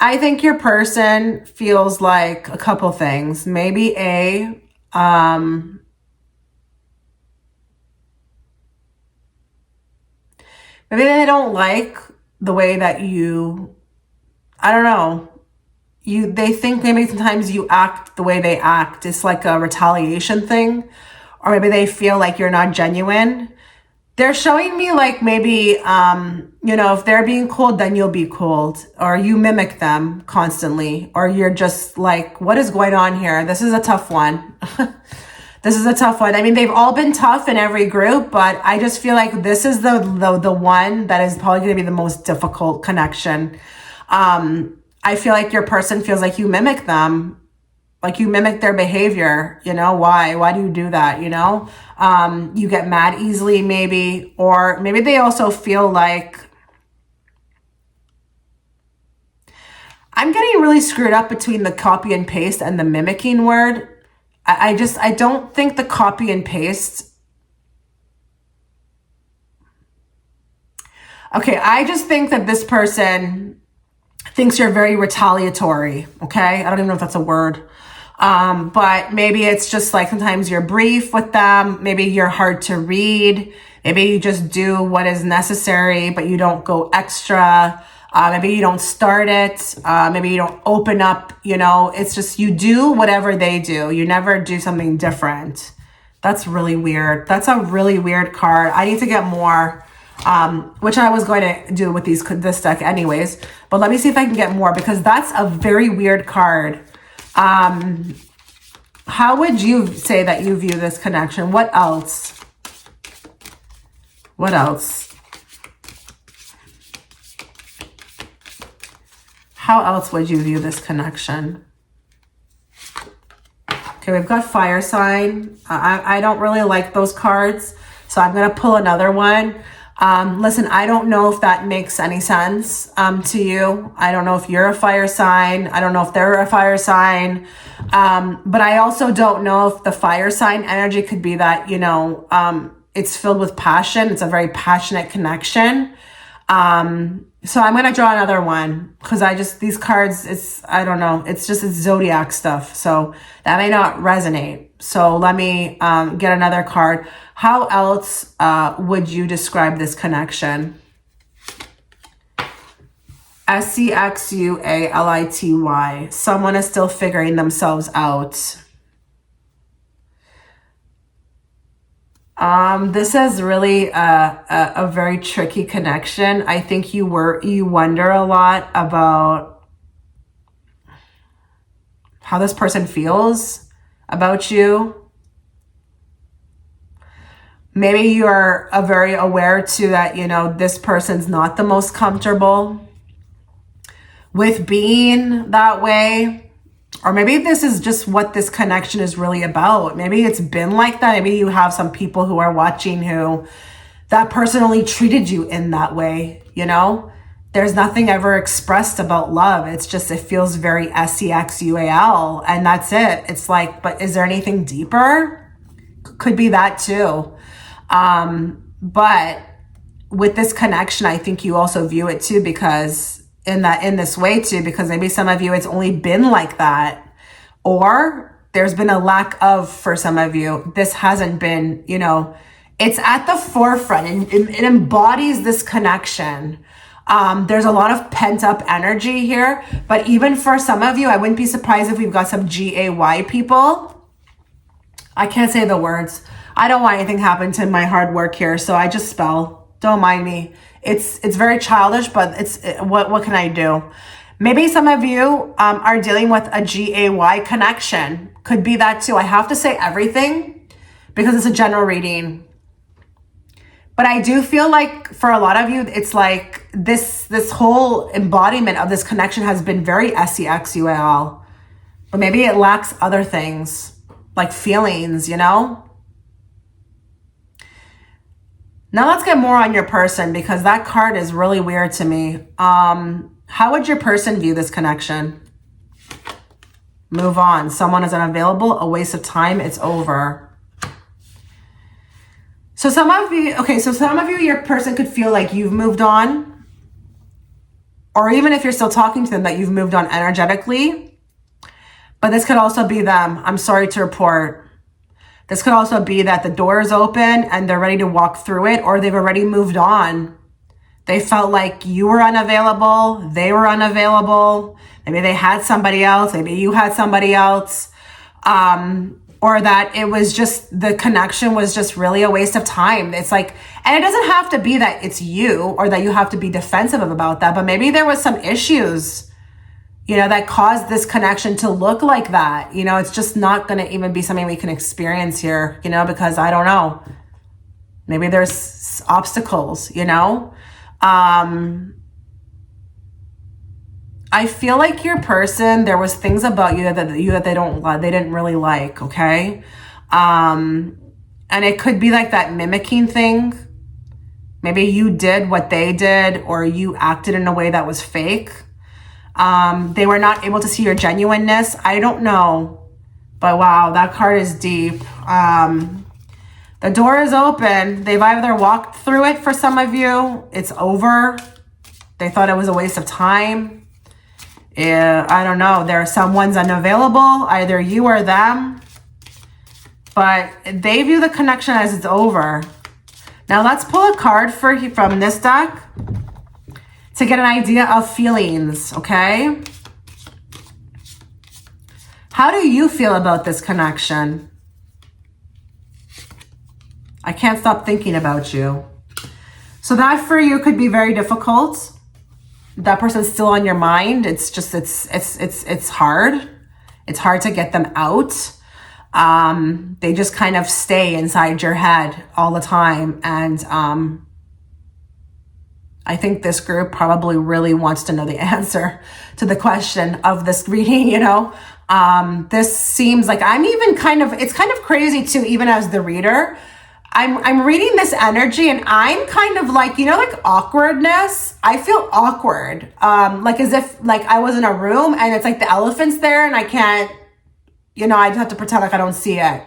I think your person feels like a couple things. Maybe maybe they don't like the way that you, I don't know, they think maybe sometimes you act the way they act. It's like a retaliation thing. Or maybe they feel like you're not genuine. They're showing me like maybe, if they're being cold, then you'll be cold. Or you mimic them constantly. Or you're just like, what is going on here? This is a tough one. This is a tough one. I mean, they've all been tough in every group, but I just feel like this is the one that is probably going to be the most difficult connection. I feel like your person feels like you mimic them. Like you mimic their behavior, why? Why do you do that? You get mad easily maybe, or maybe they also feel like, I'm getting really screwed up between the copy and paste and the mimicking word. I don't think the copy and paste. Okay, I just think that this person thinks you're very retaliatory, okay? I don't even know if that's a word. But maybe it's just like sometimes you're brief with them. Maybe you're hard to read. Maybe you just do what is necessary, but you don't go extra. Maybe you don't start it. Maybe you don't open up, it's just you do whatever they do. You never do something different. That's really weird. That's a really weird card. I need to get more, which I was going to do with this deck anyways. But let me see if I can get more because that's a very weird card. How would you say that you view this connection? What else? What else? How else would you view this connection? Okay, we've got fire sign. I don't really like those cards, so I'm going to pull another one. Listen, I don't know if that makes any sense to you. I don't know if you're a fire sign. I don't know if they're a fire sign. But I also don't know if the fire sign energy could be that, it's filled with passion. It's a very passionate connection. So I'm going to draw another one because these cards, I don't know. It's zodiac stuff. So that may not resonate. So let me get another card. How else would you describe this connection? SCXUALITY. Someone is still figuring themselves out. This is really a very tricky connection. I think you wonder a lot about how this person feels about you. Maybe you're very aware too that, this person's not the most comfortable with being that way. Or maybe this is just what this connection is really about. Maybe it's been like that. Maybe you have some people who are watching who that person only treated you in that way, you know? There's nothing ever expressed about love. It's just, it feels very sexual, and that's it. It's like, but is there anything deeper? Could be that too. But with this connection, I think you also view it too, because in this way too, because maybe some of you, it's only been like that, or there's been a lack of, for some of you, this hasn't been, you know, it's at the forefront, and it embodies this connection. There's a lot of pent up energy here, but even for some of you, I wouldn't be surprised if we've got some GAY people. I can't say the words. I don't want anything happen to my hard work here, so I just spell. Don't mind me. It's very childish, but what can I do? Maybe some of you are dealing with a GAY connection. Could be that too. I have to say everything because it's a general reading. But I do feel like for a lot of you, it's like this whole embodiment of this connection has been very sexual. But maybe it lacks other things, like feelings, you know? Now let's get more on your person, because that card is really weird to me. How would your person view this connection? Move on. Someone is unavailable. A waste of time. It's over. So some of you, your person could feel like you've moved on, or even if you're still talking to them, that you've moved on energetically. But this could also be them. I'm sorry to report. This could also be that the door is open and they're ready to walk through it, or they've already moved on. They felt like you were unavailable. They were unavailable. Maybe they had somebody else. Maybe you had somebody else. Or that it was just, the connection was just really a waste of time. It's like, and it doesn't have to be that it's you or that you have to be defensive about that, but maybe there was some issues, you know, that caused this connection to look like that. You know, it's just not going to even be something we can experience here, you know, because I don't know. Maybe there's obstacles, you know. I feel like your person, there was things about you that they didn't really like, okay? And it could be like that mimicking thing. Maybe you did what they did, or you acted in a way that was fake. They were not able to see your genuineness. I don't know. But wow, that card is deep. The door is open. They've either walked through it for some of you. It's over. They thought it was a waste of time. I don't know. Someone's unavailable, either you or them. But they view the connection as it's over. Now let's pull a card from this deck to get an idea of feelings, okay? How do you feel about this connection? I can't stop thinking about you. So that for you could be very difficult. That person's still on your mind. It's just, it's hard. It's hard to get them out. They just kind of stay inside your head all the time. And I think this group probably really wants to know the answer to the question of this reading, you know. This seems like it's kind of crazy too, even as the reader. I'm reading this energy and I'm kind of like, you know, like awkwardness. I feel awkward. Like as if like I was in a room and it's like the elephant's there and I can't, you know, I just have to pretend like I don't see it.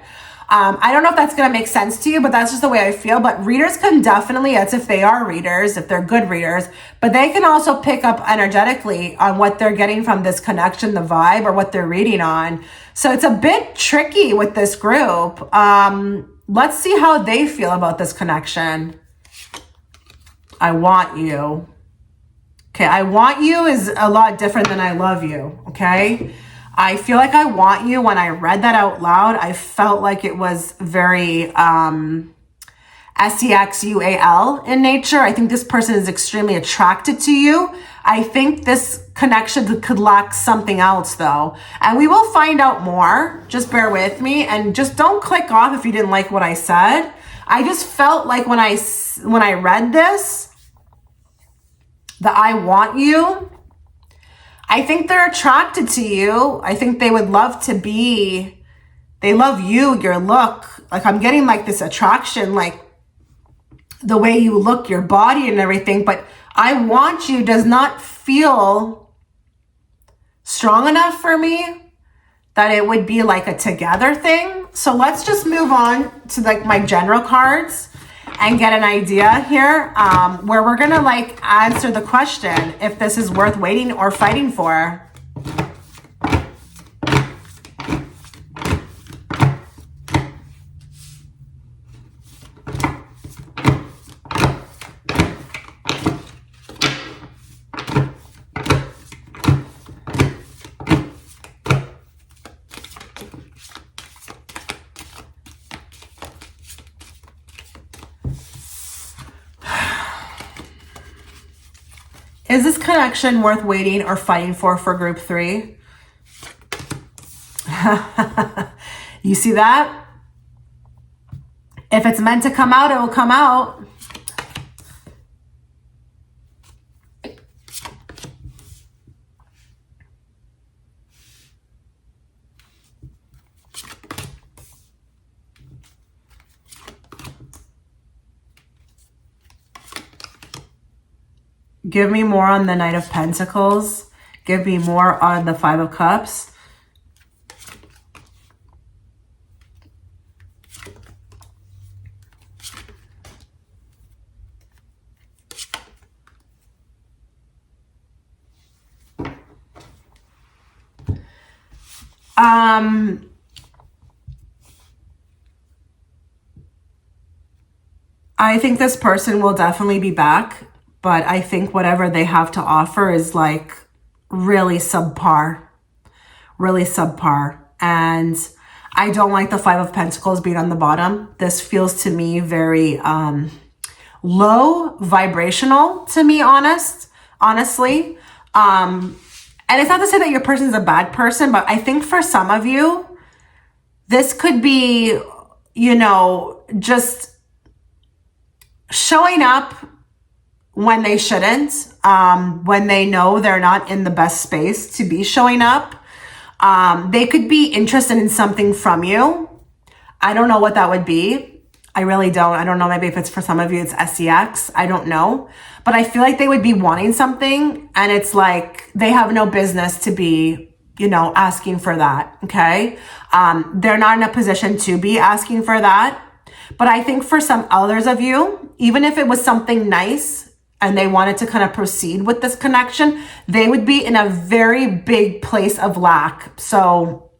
I don't know if that's going to make sense to you, but that's just the way I feel. But readers can definitely, that's if they are readers, if they're good readers, but they can also pick up energetically on what they're getting from this connection, the vibe, or what they're reading on. So it's a bit tricky with this group. Let's see how they feel about this connection. I want you. Okay, I want you is a lot different than I love you, okay? I feel like I want you. When I read that out loud, I felt like it was very sexual in nature. I think this person is extremely attracted to you. I think this connection could lack something else though. And we will find out more. Just bear with me and just don't click off if you didn't like what I said. I just felt like when I read this, that I want you, I think they're attracted to you. I think they would love to be, they love you, your look. Like I'm getting like this attraction, like the way you look, your body and everything, but I want you does not feel strong enough for me that it would be like a together thing. So let's just move on to like my general cards and get an idea here, where we're gonna like answer the question if this is worth waiting or fighting for. Is this connection worth waiting or fighting for group 3? You see that? If it's meant to come out, it will come out. Give me more on the Knight of Pentacles. Give me more on the Five of Cups. I think this person will definitely be back, but I think whatever they have to offer is like really subpar. Really subpar. And I don't like the Five of Pentacles being on the bottom. This feels to me very low vibrational to me, honestly. And it's not to say that your person's a bad person, but I think for some of you, this could be, you know, just showing up when they shouldn't, when they know they're not in the best space to be showing up. They could be interested in something from you. I don't know what that would be. I really don't. I don't know. Maybe if it's for some of you, it's sex. I don't know. But I feel like they would be wanting something, and it's like they have no business to be, you know, asking for that. Okay. They're not in a position to be asking for that. But I think for some others of you, even if it was something nice and they wanted to kind of proceed with this connection, they would be in a very big place of lack. So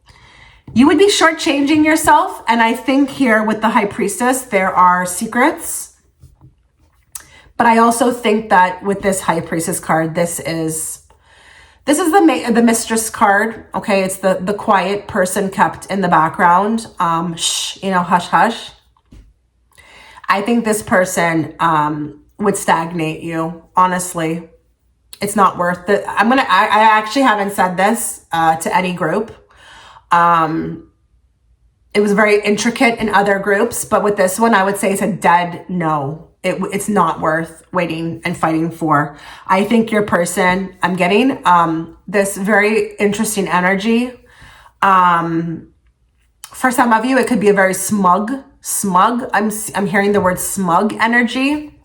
you would be shortchanging yourself. And I think here with the High Priestess, there are secrets. But I also think that with this High Priestess card, this is the Mistress card. Okay, it's the quiet person kept in the background. Shh, you know, hush, hush. I think this person would stagnate you. Honestly, it's not worth it. I actually haven't said this to any group. It was very intricate in other groups, but with this one, I would say it's a dead no. It's not worth waiting and fighting for. I think your person, I'm getting this very interesting energy. For some of you, it could be a very smug. I'm hearing the word smug energy.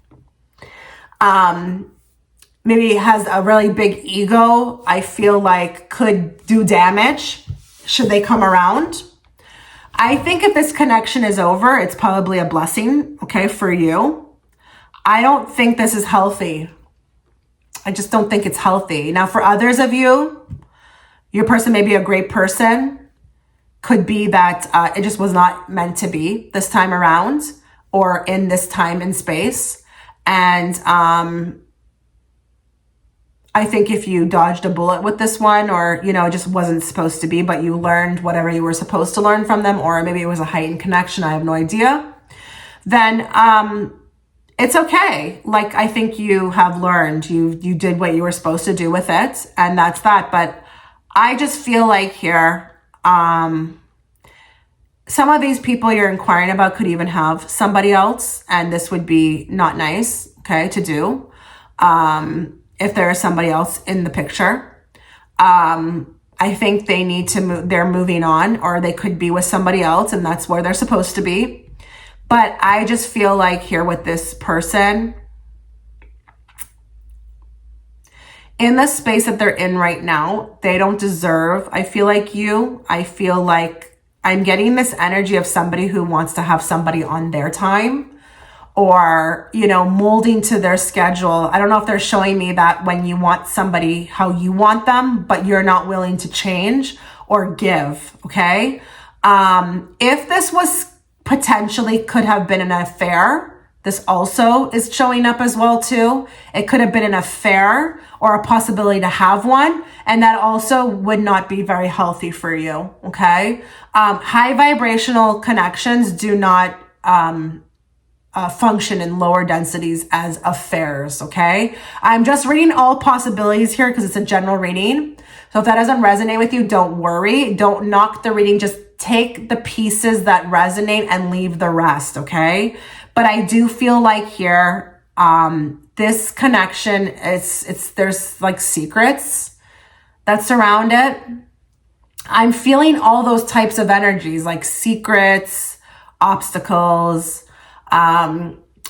Maybe has a really big ego. I feel like could do damage should they come around. I think if this connection is over, it's probably a blessing, okay, for you. I don't think this is healthy. I just don't think it's healthy. Now, for others of you, your person may be a great person. Could be that it just was not meant to be this time around or in this time and space. And I think if you dodged a bullet with this one, or, you know, it just wasn't supposed to be, but you learned whatever you were supposed to learn from them, or maybe it was a heightened connection, I have no idea, then it's okay. Like, I think you have learned, you did what you were supposed to do with it, and that's that. But I just feel like here, some of these people you're inquiring about could even have somebody else, and this would be not nice, okay, to do. If there is somebody else in the picture, I think they need to move, they're moving on, or they could be with somebody else and that's where they're supposed to be. But I just feel like here with this person, in the space that they're in right now, they don't deserve, I feel like you. I feel like I'm getting this energy of somebody who wants to have somebody on their time, or, you know, molding to their schedule. I don't know if they're showing me that when you want somebody how you want them, but you're not willing to change or give, okay? If this was potentially could have been an affair, this also is showing up as well too. It could have been an affair or a possibility to have one, and that also would not be very healthy for you, okay? High vibrational connections do not function in lower densities as affairs, okay? I'm just reading all possibilities here because it's a general reading. So if that doesn't resonate with you, don't worry. Don't knock the reading. Just take the pieces that resonate and leave the rest, okay? But I do feel like here, this connection, there's like secrets that surround it. I'm feeling all those types of energies, like secrets, obstacles,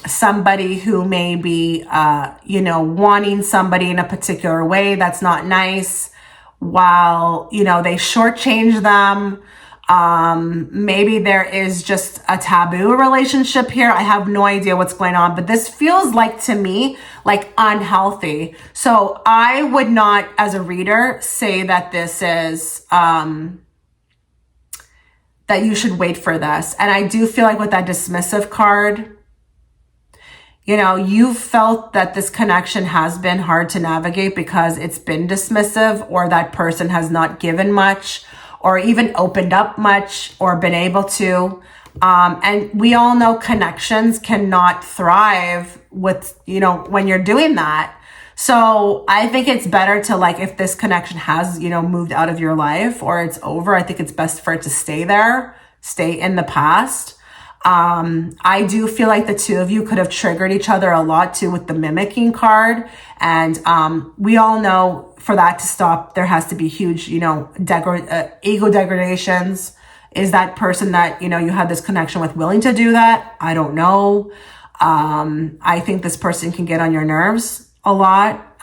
somebody who may be, you know, wanting somebody in a particular way that's not nice, while, you know, they shortchange them. Maybe there is just a taboo relationship here. I have no idea what's going on, but this feels like, to me, like unhealthy. So I would not, as a reader, say that this is, that you should wait for this. And I do feel like with that dismissive card, you know, you felt that this connection has been hard to navigate because it's been dismissive, or that person has not given much or even opened up much or been able to. And we all know connections cannot thrive with, you know, when you're doing that. So I think it's better to, like, if this connection has, you know, moved out of your life or it's over, I think it's best for it to stay there, stay in the past. I do feel like the two of you could have triggered each other a lot too with the mimicking card. And we all know for that to stop, there has to be huge, you know, ego degradations. Is that person that, you know, you had this connection with willing to do that? I don't know. I think this person can get on your nerves a lot.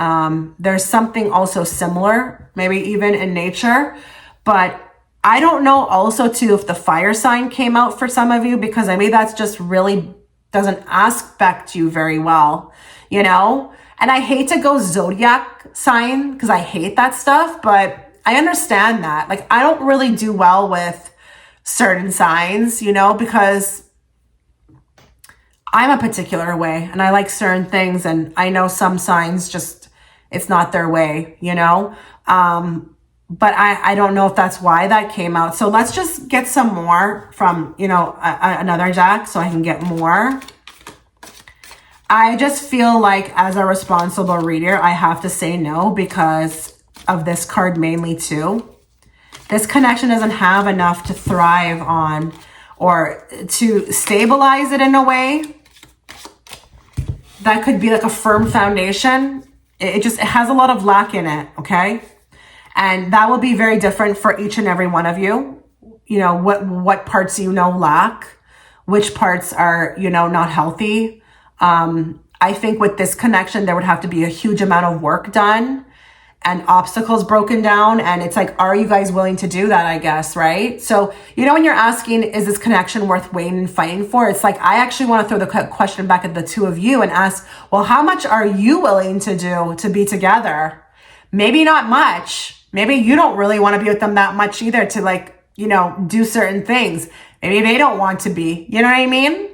There's something also similar, maybe even in nature, but I don't know also too if the fire sign came out for some of you, because I mean, that's just really doesn't aspect you very well, you know? And I hate to go zodiac sign because I hate that stuff, but I understand that. Like, I don't really do well with certain signs, you know, because I'm a particular way and I like certain things, and I know some signs just, it's not their way, you know? But I don't know if that's why that came out. So let's just get some more from, you know, another deck so I can get more. I just feel like as a responsible reader, I have to say no because of this card mainly too. This connection doesn't have enough to thrive on or to stabilize it in a way that could be like a firm foundation. It has a lot of lack in it, okay? And that will be very different for each and every one of you. You know, what parts you know lack, which parts are, you know, not healthy. I think with this connection, there would have to be a huge amount of work done and obstacles broken down. And it's like, are you guys willing to do that, I guess, right? So, you know, when you're asking, is this connection worth waiting and fighting for? It's like, I actually want to throw the question back at the two of you and ask, well, how much are you willing to do to be together? Maybe not much. Maybe you don't really want to be with them that much either to, like, you know, do certain things. Maybe they don't want to be, you know what I mean?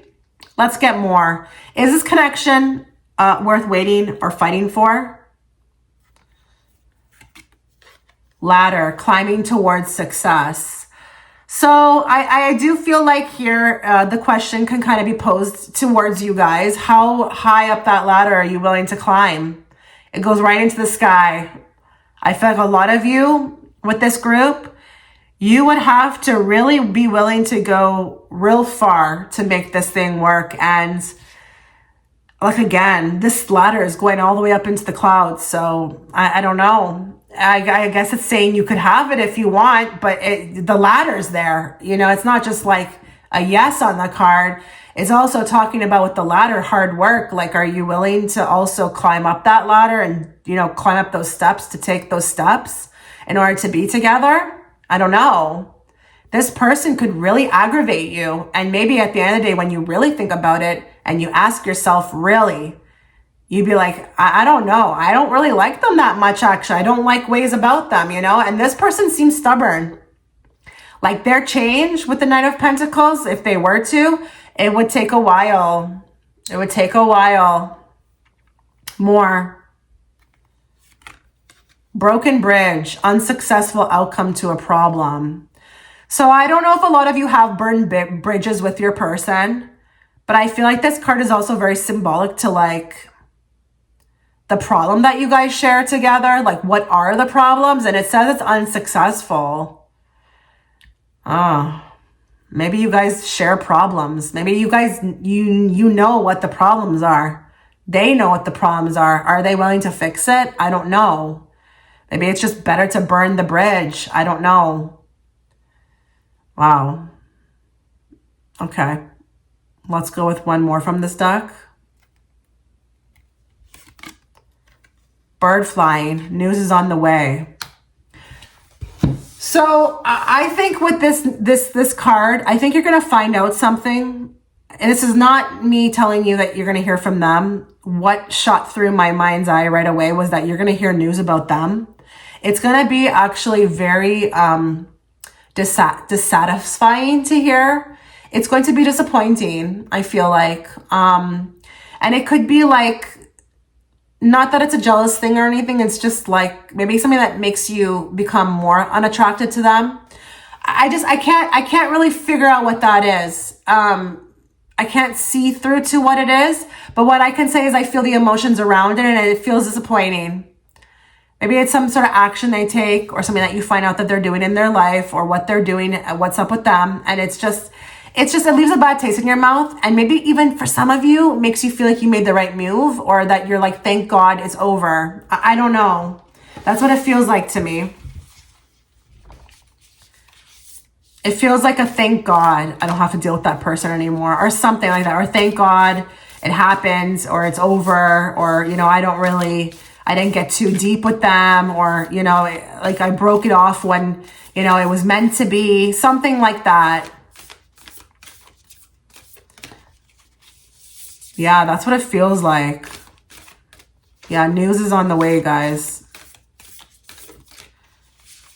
Let's get more. Is this connection worth waiting or fighting for? Ladder, climbing towards success. So I do feel like here the question can kind of be posed towards you guys. How high up that ladder are you willing to climb? It goes right into the sky. I feel like a lot of you with this group, you would have to really be willing to go real far to make this thing work. And like, again, this ladder is going all the way up into the clouds. So I don't know. I guess it's saying you could have it if you want, but the ladder's there. You know, it's not just like a yes on the card. It's also talking about with the ladder, hard work. Like, are you willing to also climb up that ladder and, climb up those steps to take those steps in order to be together? I don't know. This person could really aggravate you. And maybe at the end of the day, when you really think about it and you ask yourself, really, you'd be like, I don't know. I don't really like them that much, actually. I don't like ways about them, And this person seems stubborn. Like their change with the Knight of Pentacles, if they were to, it would take a while. It would take a while. More. Broken bridge, unsuccessful outcome to a problem. So I don't know if a lot of you have burned bridges with your person, but I feel like this card is also very symbolic to like the problem that you guys share together. Like, what are the problems? And it says it's unsuccessful. Maybe you guys share problems. Maybe you guys, you know what the problems are. They know what the problems are. Are they willing to fix it? I don't know. Maybe it's just better to burn the bridge. I don't know. Wow. Okay. Let's go with one more from this deck. Bird flying. News is on the way. So I think with this card, I think you're going to find out something. And this is not me telling you that you're going to hear from them. What shot through my mind's eye right away was that you're going to hear news about them. It's going to be actually very dissatisfying to hear. It's going to be disappointing, I feel like. And it could be like, not that it's a jealous thing or anything. It's just like maybe something that makes you become more unattracted to them. I can't really figure out what that is. I can't see through to what it is, but what I can say is I feel the emotions around it and it feels disappointing. Maybe it's some sort of action they take or something that you find out that they're doing in their life or what they're doing, what's up with them. And it leaves a bad taste in your mouth. And maybe even for some of you, makes you feel like you made the right move or that you're like, thank God it's over. I don't know. That's what it feels like to me. It feels like a thank God I don't have to deal with that person anymore or something like that. Or thank God it happened or it's over or, I didn't get too deep with them or, like I broke it off when, it was meant to be, something like that. Yeah, that's what it feels like. Yeah, news is on the way, guys.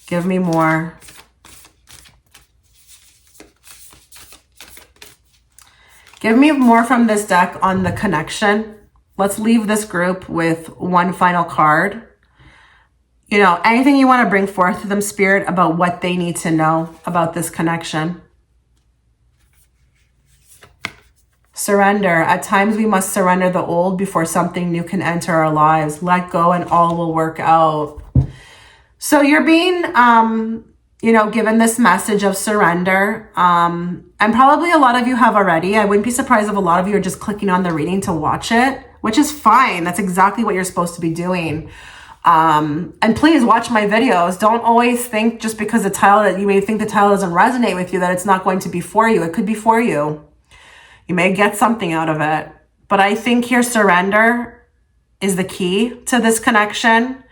Give me more. Give me more from this deck on the connection. Let's leave this group with one final card. Anything you want to bring forth to them, Spirit, about what they need to know about this connection. Surrender. At times we must surrender the old before something new can enter our lives. Let go and all will work out. So you're being, given this message of surrender. And probably a lot of you have already. I wouldn't be surprised if a lot of you are just clicking on the reading to watch it, which is fine. That's exactly what you're supposed to be doing. And please watch my videos. Don't always think just because the title that you may think the title doesn't resonate with you that it's not going to be for you. It could be for you. You may get something out of it. But I think here surrender is the key to this connection.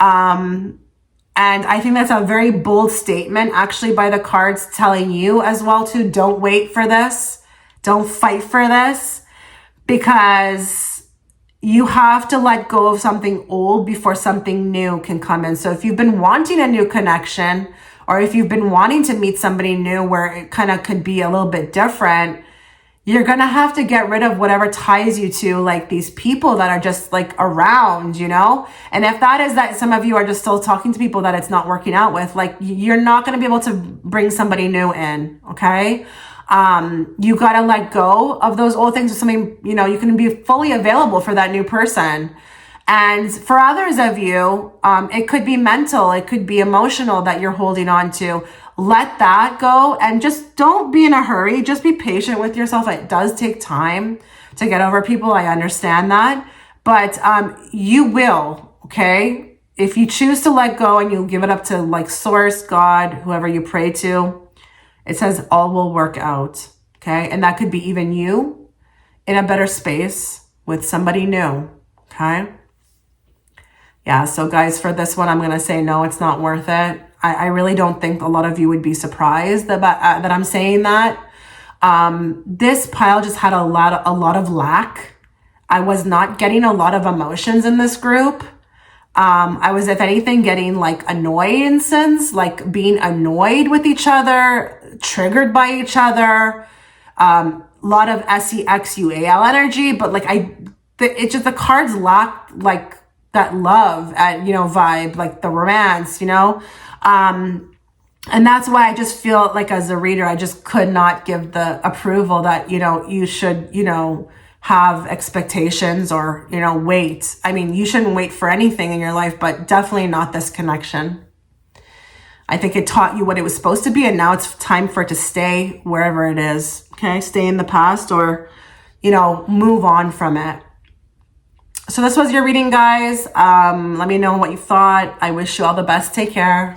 And I think that's a very bold statement actually by the cards telling you as well too, don't wait for this. Don't fight for this because you have to let go of something old before something new can come in. So if you've been wanting a new connection or if you've been wanting to meet somebody new where it kind of could be a little bit different, you're going to have to get rid of whatever ties you to like these people that are just like around, And if that is that some of you are just still talking to people that it's not working out with, like you're not going to be able to bring somebody new in. Okay. You got to let go of those old things with something, you can be fully available for that new person. And for others of you, it could be mental, it could be emotional that you're holding on to. Let that go and just don't be in a hurry. Just be patient with yourself. It does take time to get over people. I understand that, but you will, okay? If you choose to let go and you give it up to like source, God, whoever you pray to, it says all will work out, Okay. And that could be even you in a better space with somebody new. Okay. Yeah. So guys, for this one, I'm going to say, no, it's not worth it. I really don't think a lot of you would be surprised that I'm saying that. This pile just had a lot of lack. I was not getting a lot of emotions in this group. I was, if anything, getting like annoyances, like being annoyed with each other, triggered by each other. A lot of SEXUAL energy, but like it's just the cards lack like that love and, vibe, like the romance, and that's why I just feel like as a reader, I just could not give the approval that, you should, have expectations or, wait. I mean, you shouldn't wait for anything in your life, but definitely not this connection. I think it taught you what it was supposed to be, and now it's time for it to stay wherever it is. Okay, stay in the past or, move on from it. So this was your reading, guys. Let me know what you thought. I wish you all the best. Take care.